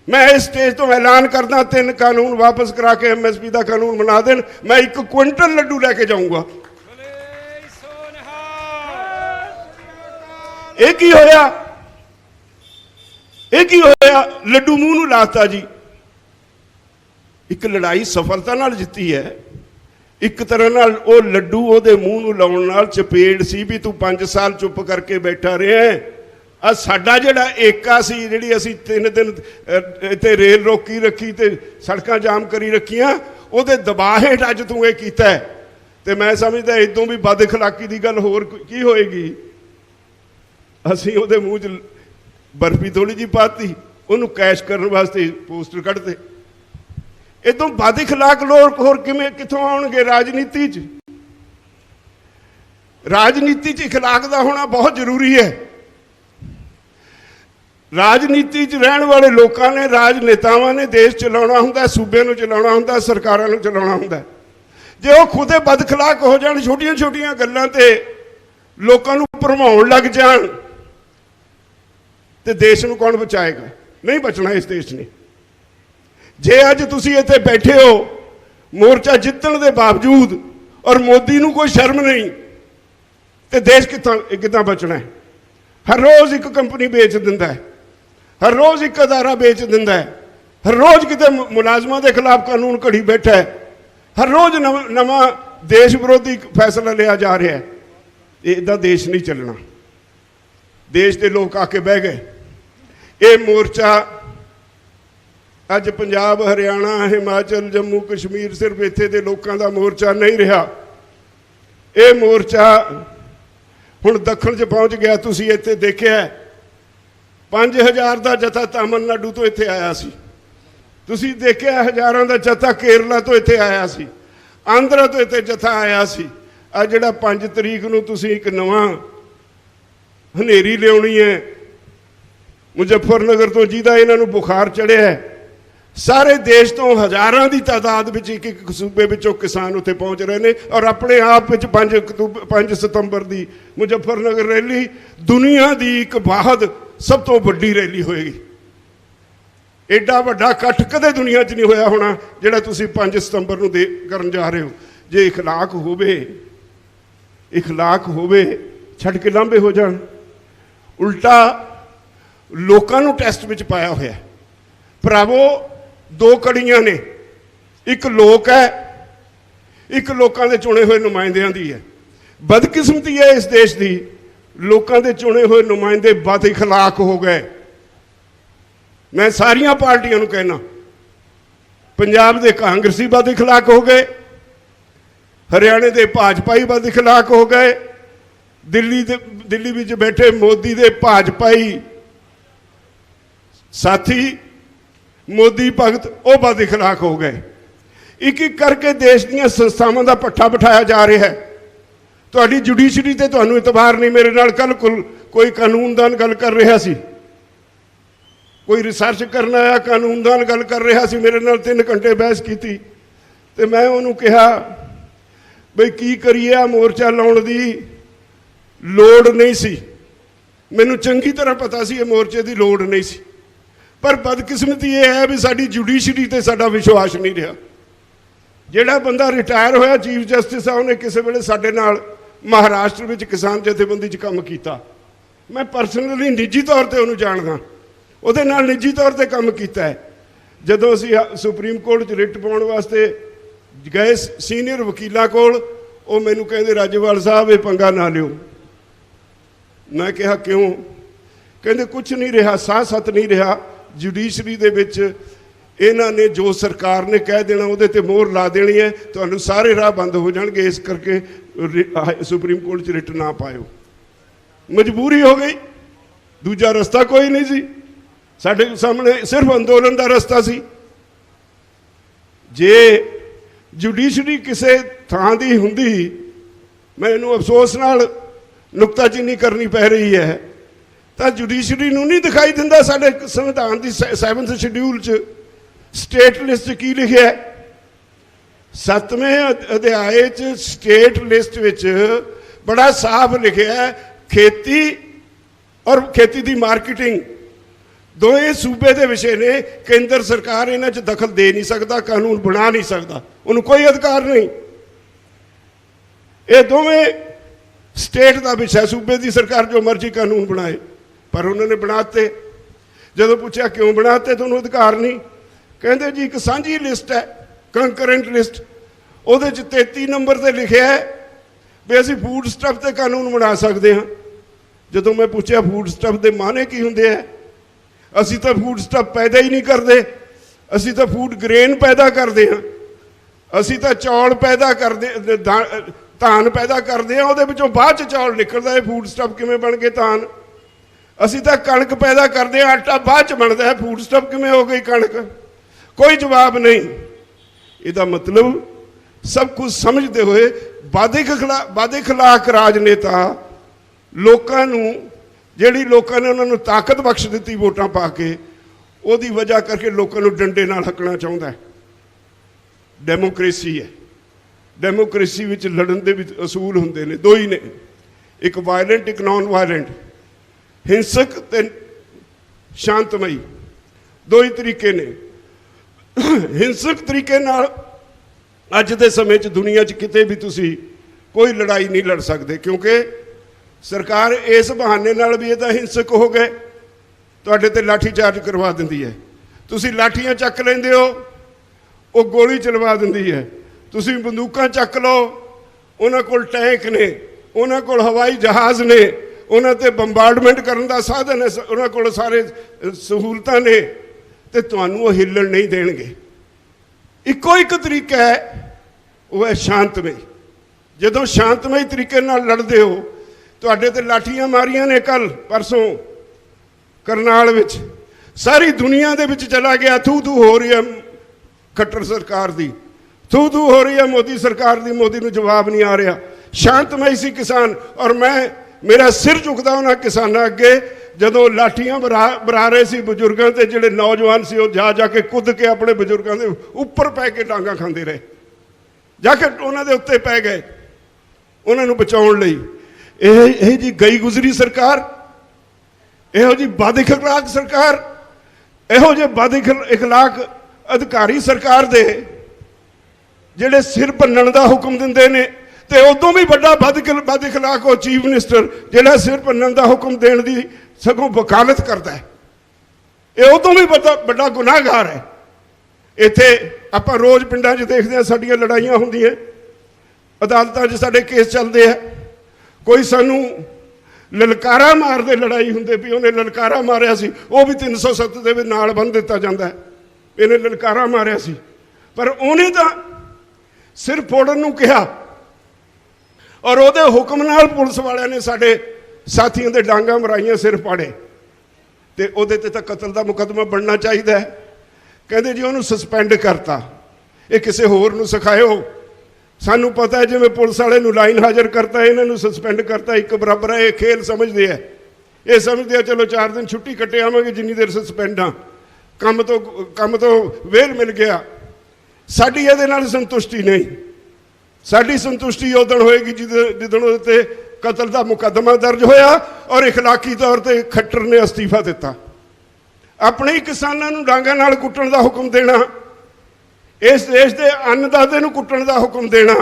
मैं इस स्टेज तो ऐलान करदा 3 कानून वापस करा के MSP का कानून बना देन, मैं 1 क्विंटल लड्डू लेके जाऊंगा। एक ही होया लड्डू मूंह नूं लाता जी। एक लड़ाई सफलता नाल जित्ती है, एक तरह नाल वो लड्डू ਉਹਦੇ मूंह नूं लाउण नाल चपेड़ सी भी तू 5 साल चुप करके बैठा रहे। आ साडा जिहड़ा ਏਕਾ ਸੀ, ਜਿਹੜੀ ਅਸੀਂ 3 दिन ਇੱਥੇ रेल रोकी रखी ते सड़कां जाम करी रखियां, ਉਹਦੇ दबाਅ ਹੇਠ ਅੱਜ तू ਇਹ ਕੀਤਾ है। ਤੇ मैं समझदा इदों भी बद अखलाकी की गल होर की होएगी। ਅਸੀਂ ਉਹਦੇ ਮੂੰਹ 'ਚ बर्फी थोड़ी जी पाती, ਉਹਨੂੰ कैश करने वास्ते पोस्टर कढ़ते। इदों बद अखलाक लोग होर किवें कित्थों आउणगे? राजनीति च अखलाक दा होना बहुत जरूरी है। राजनीति च रहण वाले लोगों ने, राजनेतावां ने देश चलाउणा हुंदा, सूबे नूं चलाउणा हुंदा, सरकारां नूं चलाउणा हुंदा। जे वो खुदे बदखलाक हो जाण, छोटियां छोटियां गल्लां ते लोकां नूं भरमाउण लग जाण, ते देश नूं कौन बचाएगा? नहीं बचना इस देश ने। जे अज तुसीं इत्थे बैठे हो मोर्चा जितण दे बावजूद और मोदी नूं कोई शर्म नहीं, ते देश कित्थां बचना है? हर रोज़ एक कंपनी बेच दिंदा है, हर रोज़ एक अदारा बेच दिंदा है, हर रोज़ किते मुलाजमां दे खिलाफ कानून घड़ी बैठा है, हर रोज़ नवा देश विरोधी फैसला लिया जा रहा है। इदा देश नहीं चलना। देश के लोग आके बह गए। ये मोर्चा अज पंजाब, हरियाणा, हिमाचल, जम्मू कश्मीर सिर्फ इत्थे दे लोगों का मोर्चा नहीं रहा। ये मोर्चा हुण दखण च पहुँच गया। तुसीं इत्थे देखिआ 5000 का जत्था तमिलनाडु तो इत्थे आया सी। तुसीं देखिआ हज़ारां का जत्था केरला तो इत्थे आया सी, आंध्रा तो इत्थे जत्था आया सी। आ जिहड़ा 5 तरीक नूं तुसीं एक नवां हनेरी लियाउणी है मुजफ्फरनगर तो, जिहदा इन्हां नूं बुखार चढ़िआ है, सारे देश तो हज़ारां की तादाद विच एक सूबे विचों किसान उत्थे पहुँच रहे हैं। और अपने आप विच 5 सितंबर की मुजफ्फरनगर रैली दुनिया की एक बाहद सब तो वड्डी रैली होएगी। एडा वड्डा इकट्ठ कदे दुनिया च नहीं होया होना जिहड़ा तुसीं 5 सितंबर नूं करन जा रहे हो। जे इखलाक होवे छड्ड के लांभे हो जाण, उल्टा लोकां नूं टैसट विच पाया होया। भरावो 2 कड़ियां ने, एक लोक है, एक लोकां दे चुने हुए नुमाइंदियां दी है। बदकिस्मती है इस देश की, लोकां दे चुने हुए नुमाइंदे बद इखलाक हो गए। मैं सारियां पार्टियां नूं कहना, पंजाब दे कांग्रेसी बद इखलाक हो गए, हरियाणे दे भाजपाई बद इखलाक हो गए, दिल्ली विच बैठे मोदी दे भाजपाई साथी मोदी भगत वो बद इखलाक हो गए। एक एक करके देश दीयां संस्थावां दा पट्ठा बिठाया जा रहा है। तुहाडी जुडिशरी ते तुहानूं इतबार नहीं। मेरे नाल कल कोई कानूनदान गल कर रहा सी, कोई रिसर्च करना आया कानूनदान गल कर रहा सी, मेरे नाल 3 घंटे बहस की। तो मैं उन्होंने कहा बई की करिए, आ मोर्चा लाउण दी लोड़ नहीं सी। मैनूं चंगी तरह पता सी ये मोर्चे की लोड़ नहीं सी, पर बदकिस्मती ये है भी साडी जुडिशरी ते साडा विश्वास नहीं रहा। जिहड़ा बंदा रिटायर होया चीफ जस्टिस आ, उन्हें किसी वेले साडे नाल महाराष्ट्र में किसान जथेबंदी च काम किया। मैं परसनली निजी तौर पर उन्होंने जानदा, ਉਹਦੇ ਨਾਲ निजी तौर पर काम किया है। जदों असीं सुप्रीम कोर्ट च रिट पाउण वास्ते गए सीनियर वकीलों कोल, वो मैनूं कहंदे राजेवाल साहब ये पंगा ना लिओ। मैं कहा क्यों? कहंदे कुछ नहीं रहा, साह सत नहीं रहा। जुडिशरी दे विच इन्हां ने जो सरकार ने कह देना उहदे ते मोहर ला देनी है, तुहानूं सारे राह बंद हो जाणगे, इस करके सुप्रीम कोर्ट च रिट ना पाओ। मजबूरी हो गई, दूजा रस्ता कोई नहीं सी। साडे सामने सिर्फ अंदोलन का रस्ता सी। जे जुडिशरी किसी थां दी हुंदी, मैनूं अफसोस नाल नुकताचीनी करनी पै रही है, तो जुडिशरी नूं नहीं दिखाई दिंदा साडे संविधान की 7th शेड्यूल च ਸਟੇਟ ਲਿਸਟ ਕੀ ਲਿਖਿਆ ਹੈ? 7ਵੇਂ ਅਧਿਆਏ 'ਚ ਸਟੇਟ ਲਿਸਟ ਵਿੱਚ ਬੜਾ ਸਾਫ਼ ਲਿਖਿਆ ਹੈ, ਖੇਤੀ ਔਰ ਖੇਤੀ ਦੀ ਮਾਰਕੀਟਿੰਗ ਦੋਵੇਂ ਸੂਬੇ ਦੇ ਵਿਸ਼ੇ ਨੇ। ਕੇਂਦਰ ਸਰਕਾਰ ਇਹਨਾਂ 'ਚ ਦਖਲ ਦੇ ਨਹੀਂ ਸਕਦਾ, ਕਾਨੂੰਨ ਬਣਾ ਨਹੀਂ ਸਕਦਾ, ਉਹਨੂੰ ਕੋਈ ਅਧਿਕਾਰ ਨਹੀਂ। ਇਹ ਦੋਵੇਂ ਸਟੇਟ ਦਾ ਵਿਸ਼ਾ, ਸੂਬੇ ਦੀ ਸਰਕਾਰ ਜੋ ਮਰਜ਼ੀ ਕਾਨੂੰਨ ਬਣਾਏ, ਪਰ ਉਹਨਾਂ ਨੇ ਬਣਾਤੇ। ਜਦੋਂ ਪੁੱਛਿਆ ਕਿਉਂ ਬਣਾਤੇ, ਤੁਹਾਨੂੰ ਅਧਿਕਾਰ ਨਹੀਂ? ਕਹਿੰਦੇ ਜੀ ਇੱਕ ਸਾਂਝੀ ਲਿਸਟ ਹੈ, ਕੰਕਰੈਂਟ ਲਿਸਟ, ਉਹਦੇ 'ਚ 33 ਨੰਬਰ ਤੇ ਲਿਖਿਆ ਹੈ ਵੀ ਅਸੀਂ ਫੂਡ ਸਟੱਫ ਤੇ ਕਾਨੂੰਨ ਬਣਾ ਸਕਦੇ ਹਾਂ। ਜਦੋਂ ਮੈਂ ਪੁੱਛਿਆ ਫੂਡ ਸਟੱਫ ਦੇ ਮਾਅਨੇ ਕੀ ਹੁੰਦੇ ਆ, ਅਸੀਂ ਤਾਂ ਫੂਡ ਸਟੱਫ ਪੈਦਾ ਹੀ ਨਹੀਂ ਕਰਦੇ, ਅਸੀਂ ਤਾਂ ਫੂਡ ਗ੍ਰੇਨ ਪੈਦਾ ਕਰਦੇ ਹਾਂ, ਅਸੀਂ ਤਾਂ ਚੌਲ ਪੈਦਾ ਕਰਦੇ, ਧਾਨ ਪੈਦਾ ਕਰਦੇ ਹਾਂ, ਉਹਦੇ ਵਿੱਚੋਂ ਬਾਅਦ 'ਚ ਚੌਲ ਨਿਕਲਦਾ, ਇਹ ਫੂਡ ਸਟੱਫ ਕਿਵੇਂ ਬਣ ਗਏ ਧਾਨ? ਅਸੀਂ ਤਾਂ ਕਣਕ ਪੈਦਾ ਕਰਦੇ ਹਾਂ, ਆਟਾ ਬਾਅਦ 'ਚ ਬਣਦਾ ਹੈ, ਫੂਡ ਸਟੱਫ ਕਿਵੇਂ ਹੋ ਗਈ ਕਣਕ? ਕੋਈ ਜਵਾਬ ਨਹੀਂ। ਇਹਦਾ ਮਤਲਬ ਸਭ ਕੁਝ ਸਮਝਦੇ ਹੋਏ ਵਾਦੇ ਖਿਲਾਫ ਰਾਜਨੇਤਾ ਲੋਕਾਂ ਨੂੰ, ਜਿਹੜੀ ਲੋਕਾਂ ਨੇ ਉਹਨਾਂ ਨੂੰ ਤਾਕਤ ਬਖਸ਼ ਦਿੱਤੀ ਵੋਟਾਂ ਪਾ ਕੇ, ਉਹਦੀ ਵਜ੍ਹਾ ਕਰਕੇ ਲੋਕਾਂ ਨੂੰ ਡੰਡੇ ਨਾਲ ਹੱਕਣਾ ਚਾਹੁੰਦਾ ਹੈ। ਡੈਮੋਕ੍ਰੇਸੀ ਹੈ, ਡੈਮੋਕ੍ਰੇਸੀ ਵਿੱਚ ਲੜਨ ਦੇ ਵਿੱਚ ਅਸੂਲ ਹੁੰਦੇ ਨੇ, ਦੋ ਹੀ ਨੇ, ਇੱਕ ਵਾਇਲੈਂਟ, ਇੱਕ ਨਾਨ ਵਾਇਲੈਂਟ, ਹਿੰਸਕ ਤੇ ਸ਼ਾਂਤਮਈ, ਦੋ ਹੀ ਤਰੀਕੇ ਨੇ। ਹਿੰਸਕ ਤਰੀਕੇ ਨਾਲ ਅੱਜ ਦੇ ਸਮੇਂ 'ਚ ਦੁਨੀਆ 'ਚ ਕਿਤੇ ਵੀ ਤੁਸੀਂ ਕੋਈ ਲੜਾਈ ਨਹੀਂ ਲੜ ਸਕਦੇ, ਕਿਉਂਕਿ ਸਰਕਾਰ ਇਸ ਬਹਾਨੇ ਨਾਲ ਵੀ ਇਹ ਤਾਂ ਹਿੰਸਕ ਹੋ ਗਏ, ਤੁਹਾਡੇ ਤੇ ਲਾਠੀ ਚਾਰਜ ਕਰਵਾ ਦਿੰਦੀ ਹੈ। ਤੁਸੀਂ ਲਾਠੀਆਂ ਚੱਕ ਲੈਂਦੇ ਹੋ, ਉਹ ਗੋਲੀ ਚਲਵਾ ਦਿੰਦੀ ਹੈ। ਤੁਸੀਂ ਬੰਦੂਕਾਂ ਚੱਕ ਲਓ, ਉਹਨਾਂ ਕੋਲ ਟੈਂਕ ਨੇ, ਉਹਨਾਂ ਕੋਲ ਹਵਾਈ ਜਹਾਜ਼ ਨੇ, ਉਹਨਾਂ ਤੇ ਬੰਬਾਰਡਮੈਂਟ ਕਰਨ ਦਾ ਸਾਧਨ ਹੈ, ਉਹਨਾਂ ਕੋਲ ਸਾਰੇ ਸਹੂਲਤਾਂ ਨੇ, ਤੇ ਤੁਹਾਨੂੰ ਉਹ ਹਿੱਲਣ ਨਹੀਂ ਦੇਣਗੇ। ਇੱਕੋ ਇੱਕ ਤਰੀਕਾ ਹੈ, ਉਹ ਹੈ ਸ਼ਾਂਤਮਈ। ਜਦੋਂ ਸ਼ਾਂਤਮਈ ਤਰੀਕੇ ਨਾਲ ਲੜਦੇ ਹੋ, ਤੁਹਾਡੇ ਤੇ ਲਾਠੀਆਂ ਮਾਰੀਆਂ ਨੇ ਕੱਲ ਪਰਸੋਂ ਕਰਨਾਲ ਵਿੱਚ, ਸਾਰੀ ਦੁਨੀਆ ਦੇ ਵਿੱਚ ਚਲਾ ਗਿਆ, ਥੂ ਥੂ ਹੋ ਰਹੀ ਹੈ ਖੱਟਰ ਸਰਕਾਰ ਦੀ, ਥੂ ਥੂ ਹੋ ਰਹੀ ਹੈ ਮੋਦੀ ਸਰਕਾਰ ਦੀ, ਮੋਦੀ ਨੂੰ ਜਵਾਬ ਨਹੀਂ ਆ ਰਿਹਾ। ਸ਼ਾਂਤਮਈ ਸੀ ਕਿਸਾਨ, ਔਰ ਮੇਰਾ ਸਿਰ ਝੁਕਦਾ ਉਹਨਾਂ ਕਿਸਾਨਾਂ ਅੱਗੇ ਜਦੋਂ ਲਾਠੀਆਂ ਬਰਾ ਰਹੇ ਸੀ ਬਜ਼ੁਰਗਾਂ ਤੇ। ਜਿਹੜੇ ਨੌਜਵਾਨ ਸੀ ਉਹ ਜਾ ਕੇ ਕੁੱਦ ਕੇ ਆਪਣੇ ਬਜ਼ੁਰਗਾਂ ਦੇ ਉੱਪਰ ਪੈ ਕੇ ਡਾਂਗਾ ਖਾਂਦੇ ਰਹੇ, ਜਾ ਕੇ ਉਹਨਾਂ ਦੇ ਉੱਤੇ ਪੈ ਗਏ ਉਹਨਾਂ ਨੂੰ ਬਚਾਉਣ ਲਈ। ਇਹ ਜੀ ਗਈ ਗੁਜ਼ਰੀ ਸਰਕਾਰ, ਇਹੋ ਜੀ ਬਦ-ਇਖਲਾਕ ਸਰਕਾਰ, ਇਹੋ ਜਿਹੇ ਬਦ-ਇਖਲਾਕ ਅਧਿਕਾਰੀ ਸਰਕਾਰ ਦੇ ਜਿਹੜੇ ਸਿਰ ਭੰਨਣ ਦਾ ਹੁਕਮ ਦਿੰਦੇ ਨੇ, ਤੇ ਉਦੋਂ ਵੀ ਵੱਡਾ ਬਦ-ਇਖਲਾਕ ਉਹ ਚੀਫ ਮਿਨਿਸਟਰ ਜਿਹੜਾ ਸਿਰ ਭੰਨਣ ਦਾ ਹੁਕਮ ਦੇਣ ਦੀ ਸਗੋਂ ਵਕਾਲਤ ਕਰਦਾ ਹੈ। ਇਹ ਉਦੋਂ ਵੀ ਵੱਡਾ ਗੁਨਾਹਗਾਰ ਹੈ। ਇੱਥੇ ਆਪਾਂ ਰੋਜ਼ ਪਿੰਡਾਂ 'ਚ ਦੇਖਦੇ ਹਾਂ, ਸਾਡੀਆਂ ਲੜਾਈਆਂ ਹੁੰਦੀਆਂ, ਅਦਾਲਤਾਂ 'ਚ ਸਾਡੇ ਕੇਸ ਚੱਲਦੇ ਆ, ਕੋਈ ਸਾਨੂੰ ਲਲਕਾਰਾ ਮਾਰਦੇ ਲੜਾਈ ਹੁੰਦੇ ਵੀ ਉਹਨੇ ਲਲਕਾਰਾ ਮਾਰਿਆ ਸੀ, ਉਹ ਵੀ 307 ਦੇ ਵੀ ਨਾਲ ਬੰਨ੍ਹ ਦਿੱਤਾ ਜਾਂਦਾ ਹੈ, ਇਹਨੇ ਲਲਕਾਰਾ ਮਾਰਿਆ ਸੀ, ਪਰ ਉਹਨੇ ਤਾਂ ਸਿਰ ਫੋੜਨ ਨੂੰ ਕਿਹਾ, ਔਰ ਉਹਦੇ ਹੁਕਮ ਨਾਲ ਪੁਲਿਸ ਵਾਲਿਆਂ ਨੇ ਸਾਡੇ ਸਾਥੀਆਂ ਦੇ ਡਾਂਗਾਂ ਮਰਾਈਆਂ, ਸਿਰ ਪਾੜੇ, ਤੇ ਉਹਦੇ ਤੇ ਤਾਂ ਕਤਲ ਦਾ ਮੁਕੱਦਮਾ ਬਣਨਾ ਚਾਹੀਦਾ ਹੈ। ਕਹਿੰਦੇ ਜੀ ਉਹਨੂੰ ਸਸਪੈਂਡ ਕਰਤਾ, ਇਹ ਕਿਸੇ ਹੋਰ ਨੂੰ ਸਿਖਾਇਓ। ਸਾਨੂੰ ਪਤਾ ਹੈ ਜਿਵੇਂ ਪੁਲਿਸ ਵਾਲੇ ਨੂੰ ਲਾਈਨ ਹਾਜ਼ਰ ਕਰਤਾ, ਇਹਨਾਂ ਨੂੰ ਸਸਪੈਂਡ ਕਰਤਾ, ਇੱਕ ਬਰਾਬਰ ਹੈ। ਇਹ ਖੇਲ ਸਮਝਦੇ ਆ, ਇਹ ਸਮਝਦੇ ਆ ਚਲੋ 4 ਦਿਨ ਛੁੱਟੀ ਕੱਟੇ ਆਵਾਂਗੇ, ਜਿੰਨੀ ਦੇਰ ਸਸਪੈਂਡ ਆ, ਕੰਮ ਤੋਂ ਵੇਲ ਮਿਲ ਗਿਆ। ਸਾਡੀ ਇਹਦੇ ਨਾਲ ਸੰਤੁਸ਼ਟੀ ਨਹੀਂ। ਸਾਡੀ ਸੰਤੁਸ਼ਟੀ ਉਦੋਂ ਹੋਏਗੀ ਜਿੱਦਣ ਉਹਦੇ ਤੇ ਕਤਲ ਦਾ ਮੁਕੱਦਮਾ ਦਰਜ ਹੋਇਆ ਔਰ ਇਖਲਾਕੀ ਤੌਰ ਤੇ ਖੱਟਰ ਨੇ ਅਸਤੀਫਾ ਦਿੱਤਾ। ਆਪਣੇ ਹੀ ਕਿਸਾਨਾਂ ਨੂੰ ਡਾਂਗਾਂ ਨਾਲ ਕੁੱਟਣ ਦਾ ਹੁਕਮ ਦੇਣਾ, ਇਸ ਦੇਸ਼ ਦੇ ਅੰਨਦਾਤੇ ਨੂੰ ਕੁੱਟਣ ਦਾ ਹੁਕਮ ਦੇਣਾ,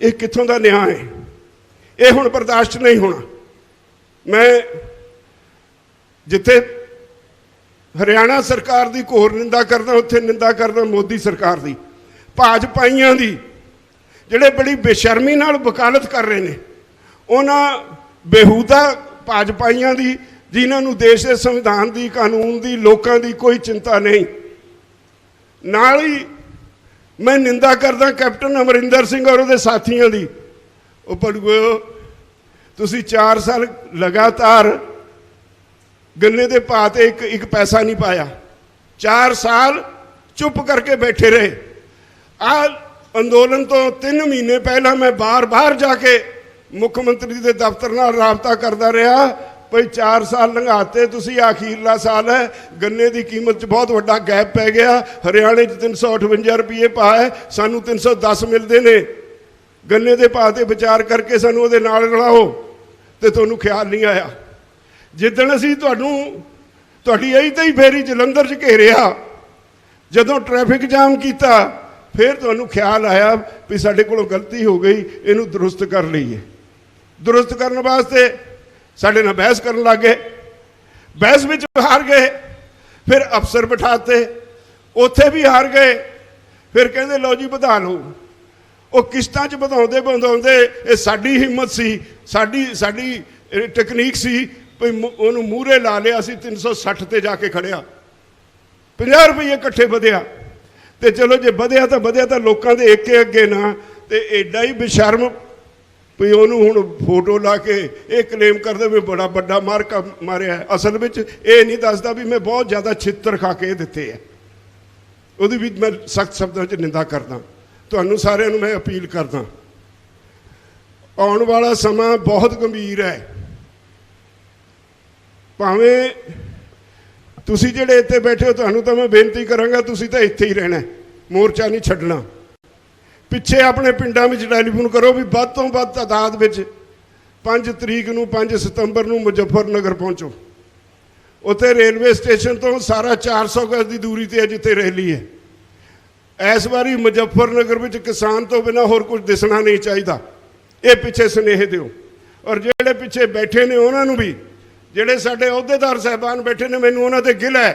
ਇਹ ਕਿੱਥੋਂ ਦਾ ਨਿਆਂ ਹੈ? ਇਹ ਹੁਣ ਬਰਦਾਸ਼ਤ ਨਹੀਂ ਹੋਣਾ। ਮੈਂ ਜਿੱਥੇ ਹਰਿਆਣਾ ਸਰਕਾਰ ਦੀ ਘੋਰ ਨਿੰਦਾ ਕਰਦਾ, ਉੱਥੇ ਨਿੰਦਾ ਕਰਦਾ ਮੋਦੀ ਸਰਕਾਰ ਦੀ, ਭਾਜਪਾਈਆਂ ਦੀ, ਜਿਹੜੇ ਬੜੀ ਬੇਸ਼ਰਮੀ ਨਾਲ ਵਕਾਲਤ ਕਰ ਰਹੇ ਨੇ, ਉਹਨਾਂ ਬੇਹੂਦਾ ਭਾਜਪਾਈਆਂ ਦੀ, ਜਿਨ੍ਹਾਂ ਨੂੰ ਦੇਸ਼ ਦੇ ਸੰਵਿਧਾਨ ਦੀ, ਕਾਨੂੰਨ ਦੀ, ਲੋਕਾਂ ਦੀ ਕੋਈ ਚਿੰਤਾ ਨਹੀਂ। ਨਾਲ ਹੀ ਮੈਂ ਨਿੰਦਾ ਕਰਦਾ ਕੈਪਟਨ ਅਮਰਿੰਦਰ ਸਿੰਘ ਔਰ ਉਹਦੇ ਸਾਥੀਆਂ ਦੀ। ਉਹ ਭੜੂਓ, ਤੁਸੀਂ 4 ਸਾਲ ਲਗਾਤਾਰ ਗੰਨੇ ਦੇ ਭਾਅ ਤੇ ਇੱਕ ਪੈਸਾ ਨਹੀਂ ਪਾਇਆ, 4 ਸਾਲ ਚੁੱਪ ਕਰਕੇ ਬੈਠੇ ਰਹੇ। ਆ ਅੰਦੋਲਨ ਤੋਂ 3 ਮਹੀਨੇ ਪਹਿਲਾਂ ਮੈਂ ਬਾਰ-ਬਾਰ ਜਾ ਕੇ ਮੁੱਖ ਮੰਤਰੀ ਦੇ ਦਫ਼ਤਰ ਨਾਲ ਰਾਬਤਾ ਕਰਦਾ ਰਿਹਾ, भाई 4 साल लंघाते तुसी, आखिरला साल है, गन्ने की कीमत च बहुत वड्डा गैप पै गया। हरियाणे 358 रुपये भाव है, सानू 310 मिलते ने। गन्ने के भाव से विचार करके सानू उहदे नाल रलाओ, तो तुहानू ख्याल नहीं आया। जिदण असीं तुहानू तुहाडी यही तो ही फेरी जलंधर च घेरिया, जदों ट्रैफिक जाम किया, फिर तुहानू ख्याल आया भी साडे कोलों गलती हो गई, इनू दुरुस्त कर लईए। दुरुस्त करने वास्ते साडे नाल बहस करन लग गए, बहस में हार गए। फिर अफसर बिठाते, उत्थे भी हार गए। फिर कहंदे लो जी वधा लो। वो किश्तां च वधाउंदे वधाउंदे ये साडी हिम्मत सी, साडी तकनीक सी, भी उहनूं मूहरे ला लिया। असीं 360 ते जाके खड़िया, 50 रुपये इकट्ठे वधिया। तो चलो जे वधिया तो लोगों के एक अगे ना, तो एडा ही बेशर्म भी उन्होंने हुण फोटो ला के ये क्लेम करते भी बड़ा बड़ा मारका मारिया है। असल में ये नहीं दसदा भी मैं बहुत ज़्यादा छित्र खा के दिते है। उहदी भी मैं सख्त शब्दों च निंदा करदा। तुहानू सारिआं नूं मैं अपील करदा, आउण वाला समा बहुत गंभीर है। भावें तुसीं जिहड़े इत्थे बैठे हो, तुहानू तो मैं बेनती करांगा, तुसीं तो इत्थे ही रहना, मोर्चा नहीं छड्डना। पिछे अपने पिंडां विच टैलीफोन करो भी वध तो वध तादाद विच 5 तरीक नूं 5 सितंबर नूं मुजफ्फरनगर पहुंचो। उत्थे रेलवे स्टेशन तो सारा 400 गज की दूरी ते है जिथे रैली है। इस बारी मुजफ्फरनगर विच किसान तो बिना होर कुछ दिसना नहीं चाहिए। ये पिछे सुनेहे दिओ। और जिहड़े पिछे बैठे ने उन्हां नूं भी, जिहड़े साडे अहुदेदार साहबान बैठे ने, मैनूं उन्हां ते गिला है,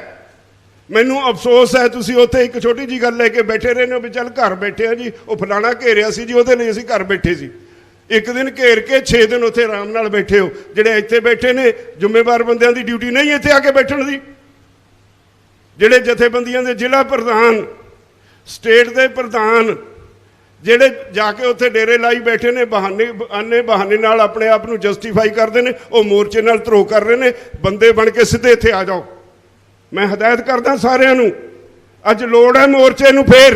मैनूं अफसोस है। तुसीं उत्थे एक छोटी जी गल लैके बैठे रहे हो भी चल घर बैठे हैं जी, वो फलाना घेरिया सी जी, उहदे लई असीं घर बैठे सी। एक दिन घेर के 6 दिन उत्थे आराम नाल बैठे हो। जिहड़े इत्थे बैठे ने, जिम्मेवार बंदियां दी ड्यूटी नहीं इत्थे आके बैठण दी। जिहड़े जथेबंदियां दे जिला प्रधान, स्टेट दे प्रधान, जिहड़े जाके उत्थे डेरे लाई बैठे ने, बहाने नाल अपने आप नूं जस्टिफाई करते हैं, वो मोर्चे नाल धरो कर रहे हैं। बंदे बन के सीधे इत्थे आ जाओ। मैं हदायत करदा सारिआं नूं, अज लोड़ है मोर्चे नूं। फिर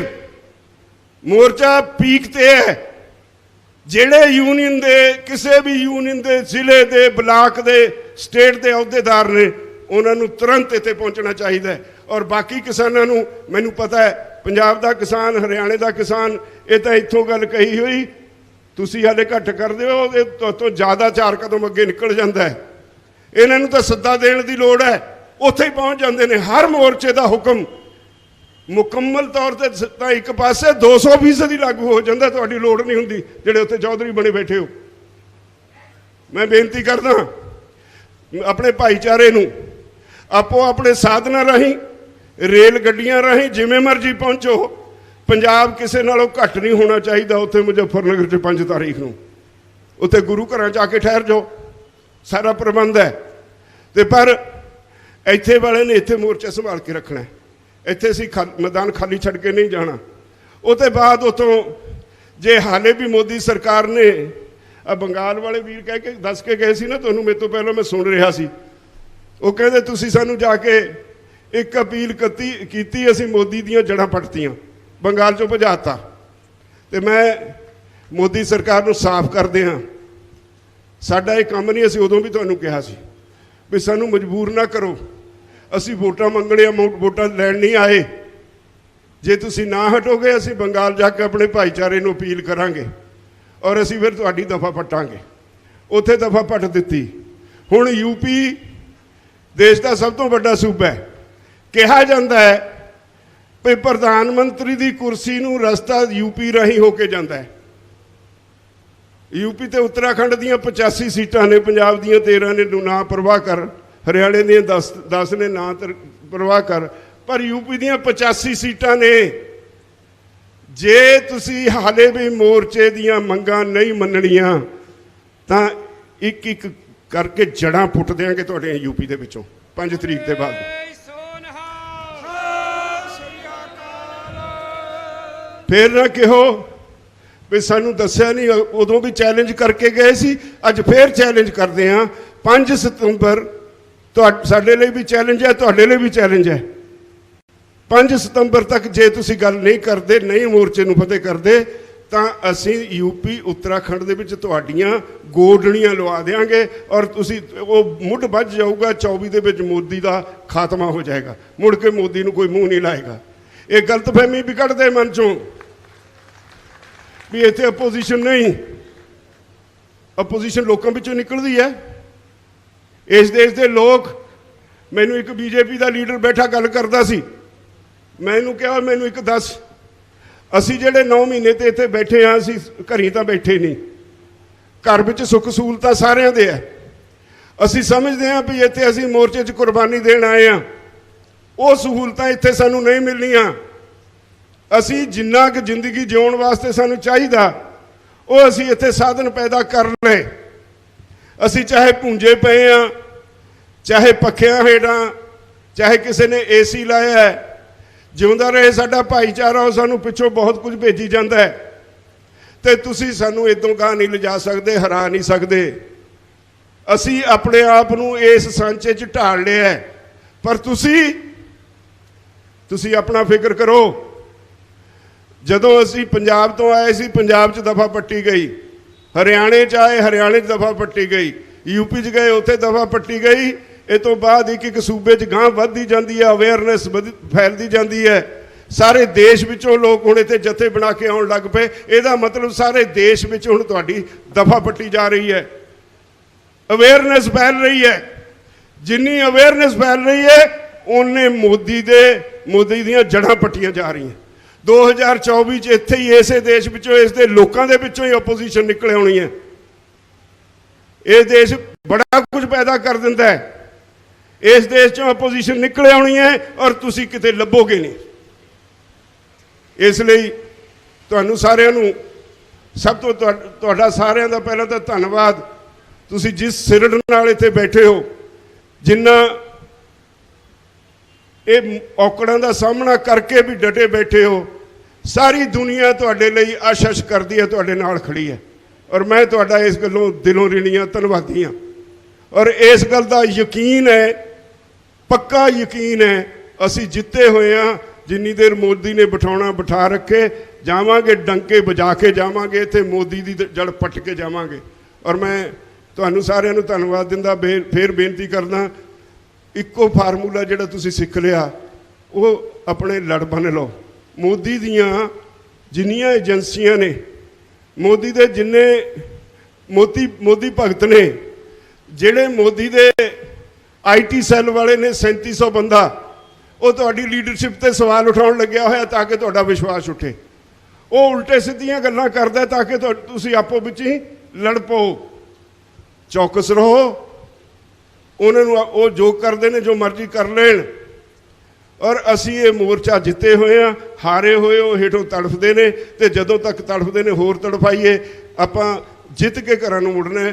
मोर्चा पीक ते है। जिहड़े यूनियन दे, किसी भी यूनियन दे, जिले दे, ब्लाक दे, स्टेट दे अहुदेदार ने, उन्होंने तुरंत इत्थे पहुंचना चाहिए। और बाकी किसानों नूं मैनूं पता है, पंजाब दा किसान, हरियाणे दा किसान, ये तो इत्थों गल कही हुई, तुसीं हाले घट करदे हो, ये तो ज़्यादा 4 कदम अगे निकल जाता है। इन्हां नूं तां सद्दा देण दी लोड़ है, उत्थे ही पहुंच जाते हैं। हर मोर्चे का हुक्म मुकम्मल तौर पर एक पासे 200% ही लागू हो जाता, तुहाडी लोड़ नहीं हुंदी जिहड़े उत्थे चौधरी बने बैठे हो। मैं बेनती करदा अपने भाईचारे नूं, आपो अपने साधना राहीं, रेल गड्डियां राहीं, जिवें मर्जी पहुंचो। पंजाब किसी नालों घट नहीं होना चाहिए। उत्थे मुजफ्फरनगर च 5 तारीख नूं उत्थे गुरु घरां च आके ठहर जाओ, सारा प्रबंध है। ते पर इत्थे वाले ने इत्थे मोर्चा संभाल के रखना है। इत्थे असीं मैदान खाली छड्ड के नहीं जाना। उसते बाद उतों जे हाले भी मोदी सरकार ने, बंगाल वाले वीर कह के दस के गए सी ना, तुहानूं मेरे तो पहले मैं सुन रहा सी, वो कहते तुसीं सानूं जाके एक अपील कीती, असीं मोदी दीयां जड़ां पटतियां, बंगाल चों भजाता। तो मैं मोदी सरकार नूं साफ करदे हां, साडा ये काम नहीं। असीं उदों भी तुहानूं कहा सी भी सानूं मजबूर ना करो, असीं वोटां मंगणे, वोटां लैण नहीं आए। जे तुसीं ना हटोगे, असीं बंगाल जाके अपने भाईचारे नूं अपील करांगे और असीं फिर तुहाडी दफा पट्टांगे। उत्थे दफा पट दित्ती। हुण यूपी देश का सब तो वड्डा सूबा है। कहा जाता है भी प्रधानमंत्री की कुर्सी नूं रस्ता यूपी राही होके जाता है। यूपी तो उत्तराखंड दियां 85 सीटां ने, पंजाब दियां 13 ने, ना परवाह कर, हरियाणे दियां 10 ने, ना परवाह कर, पर यूपी दियां 85 सीटां ने। जे तुसी हाले भी मोर्चे दियां मंगां नहीं मनणियां तां एक एक करके जड़ां पुट देंगे तुहाडे यूपी दे विचों 5 तरीक के बाद। फिर ना कहो भी सानू दस्या नहीं, उदों भी चैलेंज करके गए सी, अज फिर चैलेंज करते हैं। 5 सितंबर साडे लिए भी चैलेंज है, तुहाडे लिए भी चैलेंज है। 5 सितंबर तक जे तुसी गल नहीं करते, नहीं मोर्चे नूं फतेह करते, ਤਾਂ ਅਸੀਂ यूपी उत्तराखंड ਦੇ ਵਿੱਚ ਤੁਹਾਡੀਆਂ ਗੋਡਣੀਆਂ ਲਵਾ ਦੇਾਂਗੇ ਔਰ ਤੁਸੀਂ ਉਹ ਮੁੱਢ ਵੱਜ ਜਾਊਗਾ 24 ਦੇ ਵਿੱਚ ਮੋਦੀ ਦਾ ਖਾਤਮਾ ਹੋ ਜਾਏਗਾ ਮੁੜ ਕੇ ਮੋਦੀ ਨੂੰ ਕੋਈ ਮੂੰਹ ਨਹੀਂ ਲਾਏਗਾ ਇਹ ਗਲਤਫਹਿਮੀ ਵੀ ਕੱਢ ਦੇ ਮਨ ਚੋਂ ਵੀ ਇੱਥੇ ਆਪੋਜੀਸ਼ਨ ਨਹੀਂ ਆਪੋਜੀਸ਼ਨ ਲੋਕਾਂ ਵਿੱਚੋਂ ਨਿਕਲਦੀ ਹੈ ਇਸ ਦੇਸ਼ ਦੇ ਲੋਕ ਮੈਨੂੰ ਇੱਕ ਬੀਜੇਪੀ ਦਾ ਲੀਡਰ ਬੈਠਾ ਗੱਲ ਕਰਦਾ ਸੀ ਮੈਨੂੰ ਕਿਹਾ ਮੈਨੂੰ ਇੱਕ ਦੱਸ ਅਸੀਂ ਜਿਹੜੇ 9 ਮਹੀਨੇ ਤੇ ਇੱਥੇ ਬੈਠੇ ਹਾਂ ਅਸੀਂ ਘਰੀ ਤਾਂ ਬੈਠੇ ਨਹੀਂ ਘਰ ਵਿੱਚ ਸੁੱਖ ਸਹੂਲਤਾਂ ਸਾਰਿਆਂ ਦੇ ਹੈ ਅਸੀਂ ਸਮਝਦੇ ਹਾਂ ਵੀ ਇੱਥੇ ਅਸੀਂ ਮੋਰਚੇ 'ਚ ਕੁਰਬਾਨੀ ਦੇਣ ਆਏ ਹਾਂ ਉਹ ਸਹੂਲਤਾਂ ਇੱਥੇ ਸਾਨੂੰ ਨਹੀਂ ਮਿਲਣੀਆਂ ਅਸੀਂ ਜਿੰਨਾ ਕੁ ਜ਼ਿੰਦਗੀ ਜਿਉਣ ਵਾਸਤੇ ਸਾਨੂੰ ਚਾਹੀਦਾ ਉਹ ਅਸੀਂ ਇੱਥੇ ਸਾਧਨ ਪੈਦਾ ਕਰ ਲਏ ਅਸੀਂ ਚਾਹੇ ਭੁੰਜੇ ਪਏ ਹਾਂ ਚਾਹੇ ਪੱਖਿਆਂ ਹੇਠਾਂ ਚਾਹੇ ਕਿਸੇ ਨੇ ਏਸੀ ਲਾਇਆ ਹੈ ਜਿਉਂਦਾ ਰਹੇ ਸਾਡਾ ਭਾਈਚਾਰਾ ਉਹ ਸਾਨੂੰ ਪਿੱਛੋਂ ਬਹੁਤ ਕੁਝ ਭੇਜੀ ਜਾਂਦਾ ਹੈ ਤੇ ਤੁਸੀਂ ਸਾਨੂੰ ਇਦੋਂ ਗਾਹ ਨਹੀਂ ਲਿਜਾ ਸਕਦੇ ਹਰਾ ਨਹੀਂ ਸਕਦੇ ਅਸੀਂ ਆਪਣੇ ਆਪ ਨੂੰ ਇਸ ਸਾਂਚੇ 'ਚ ਢਾਲ ਲਿਆ ਪਰ ਤੁਸੀਂ ਆਪਣਾ ਫਿਕਰ ਕਰੋ ਜਦੋਂ ਅਸੀਂ ਪੰਜਾਬ ਤੋਂ ਆਏ ਸੀ ਪੰਜਾਬ 'ਚ ਦਫਾ ਪੱਟੀ ਗਈ ਹਰਿਆਣੇ 'ਚ ਆਏ ਹਰਿਆਣੇ 'ਚ ਦਫਾ ਪੱਟੀ ਗਈ यूपी 'ਚ ਗਏ ਉੱਥੇ ਦਫਾ ਪੱਟੀ ਗਈ ਇਹ ਤੋਂ ਬਾਅਦ ਇੱਕ ਸੂਬੇ 'ਚ ਗਾਂਹ ਵੱਧਦੀ ਜਾਂਦੀ ਹੈ ਅਵੇਅਰਨੈਸ ਫੈਲਦੀ ਜਾਂਦੀ ਹੈ ਸਾਰੇ ਦੇਸ਼ ਵਿੱਚੋਂ ਲੋਕ ਹੁਣ ਇੱਥੇ ਜਥੇ ਬਣਾ ਕੇ ਆਉਣ ਲੱਗ ਪਏ ਇਹਦਾ ਮਤਲਬ ਸਾਰੇ ਦੇਸ਼ ਵਿੱਚ ਹੁਣ ਤੁਹਾਡੀ ਦਫਾ ਪੱਟੀ ਜਾ ਰਹੀ ਹੈ ਅਵੇਅਰਨੈਸ ਫੈਲ ਰਹੀ ਹੈ ਜਿੰਨੀ ਅਵੇਅਰਨੈਸ ਫੈਲ ਰਹੀ ਹੈ ਉਹਨੇ ਮੋਦੀ ਦੀਆਂ ਜੜ੍ਹਾਂ ਪੱਟੀਆਂ ਜਾ ਰਹੀਆਂ 2024 'ਚ ਇੱਥੇ ਹੀ ਇਸੇ ਦੇਸ਼ ਵਿੱਚੋਂ ਇਸ ਦੇ ਲੋਕਾਂ ਦੇ ਵਿੱਚੋਂ ਹੀ ਆਪੋਜੀਸ਼ਨ ਨਿਕਲ ਆਉਣੀ ਹੈ ਇਹ ਦੇਸ਼ ਬੜਾ ਕੁਝ ਪੈਦਾ ਕਰ ਦਿੰਦਾ ਹੈ ਇਸ ਦੇਸ਼ 'ਚੋਂ ਆਪੋਜੀਸ਼ਨ ਨਿਕਲ ਆਉਣੀ ਹੈ ਔਰ ਤੁਸੀਂ ਕਿਤੇ ਲੱਭੋਗੇ ਨਹੀਂ ਇਸ ਲਈ ਤੁਹਾਨੂੰ ਸਾਰਿਆਂ ਨੂੰ ਸਭ ਤੋਂ ਤੁਹਾਡਾ ਸਾਰਿਆਂ ਦਾ ਪਹਿਲਾਂ ਤਾਂ ਧੰਨਵਾਦ ਤੁਸੀਂ ਜਿਸ ਸਿਰੜ ਨਾਲ ਇੱਥੇ ਬੈਠੇ ਹੋ ਜਿੰਨਾ ਇਹ ਔਕੜਾਂ ਦਾ ਸਾਹਮਣਾ ਕਰਕੇ ਵੀ ਡਟੇ ਬੈਠੇ ਹੋ ਸਾਰੀ ਦੁਨੀਆ ਤੁਹਾਡੇ ਲਈ ਆਸ਼ੀਸ਼ ਕਰਦੀ ਹੈ ਤੁਹਾਡੇ ਨਾਲ ਖੜੀ ਹੈ ਔਰ ਮੈਂ ਤੁਹਾਡਾ ਇਸ ਗੱਲੋਂ ਦਿਲੋਂ ਰਿਣੀਆਂ ਧੰਨਵਾਦੀ ਹਾਂ ਔਰ ਇਸ ਗੱਲ ਦਾ ਯਕੀਨ ਹੈ ਪੱਕਾ ਯਕੀਨ ਹੈ ਅਸੀਂ ਜਿੱਤੇ ਹੋਏ ਹਾਂ ਜਿੰਨੀ ਦੇਰ ਮੋਦੀ ਨੇ ਬਿਠਾ ਰੱਖੇ ਜਾਵਾਂਗੇ ਡੰਕੇ ਵਜਾ ਕੇ ਜਾਵਾਂਗੇ ਇੱਥੇ ਮੋਦੀ ਦੀ ਜੜ ਪੱਟ ਕੇ ਜਾਵਾਂਗੇ ਔਰ ਮੈਂ ਤੁਹਾਨੂੰ ਸਾਰਿਆਂ ਨੂੰ ਧੰਨਵਾਦ ਦਿੰਦਾ ਫੇਰ ਬੇਨਤੀ ਕਰਦਾ ਇੱਕੋ ਫਾਰਮੂਲਾ ਜਿਹੜਾ ਤੁਸੀਂ ਸਿੱਖ ਲਿਆ ਉਹ ਆਪਣੇ ਲੜ ਬੰਨ ਲਓ ਮੋਦੀ ਦੀਆਂ ਜਿੰਨੀਆਂ ਏਜੰਸੀਆਂ ਨੇ ਮੋਦੀ ਦੇ ਜਿੰਨੇ ਮੋਦੀ ਭਗਤ ਨੇ ਜਿਹੜੇ ਮੋਦੀ ਦੇ IT ਸੈੱਲ ਵਾਲੇ ਨੇ 3700 ਬੰਦਾ ਉਹ ਤੁਹਾਡੀ ਲੀਡਰਸ਼ਿਪ ਤੇ ਸਵਾਲ ਉਠਾਉਣ ਲੱਗਿਆ ਹੋਇਆ ਤਾਂ ਕਿ ਤੁਹਾਡਾ ਵਿਸ਼ਵਾਸ ਉੱਠੇ ਉਹ ਉਲਟੇ ਸਿੱਧੀਆਂ ਗੱਲਾਂ ਕਰਦਾ ਤਾਂ ਕਿ ਤੁਸੀਂ ਆਪੋ ਵਿੱਚ ਹੀ ਲੜ ਪਓ ਚੌਕਸ ਰਹੋ ਉਹਨਾਂ ਨੂੰ ਉਹ ਜੋ ਕਰਦੇ ਨੇ ਜੋ ਮਰਜ਼ੀ ਕਰ ਲੈਣ ਔਰ ਅਸੀਂ ਇਹ ਮੋਰਚਾ ਜਿੱਤੇ ਹੋਏ ਆ ਹਾਰੇ ਹੋਏ ਉਹ ਹੇਠੋਂ ਤੜਫਦੇ ਨੇ ਤੇ ਜਦੋਂ ਤੱਕ ਤੜਫਦੇ ਨੇ ਹੋਰ ਤੜਫਾਈਏ ਆਪਾਂ ਜਿੱਤ ਕੇ ਘਰਾਂ ਨੂੰ ਮੁੜਨਾ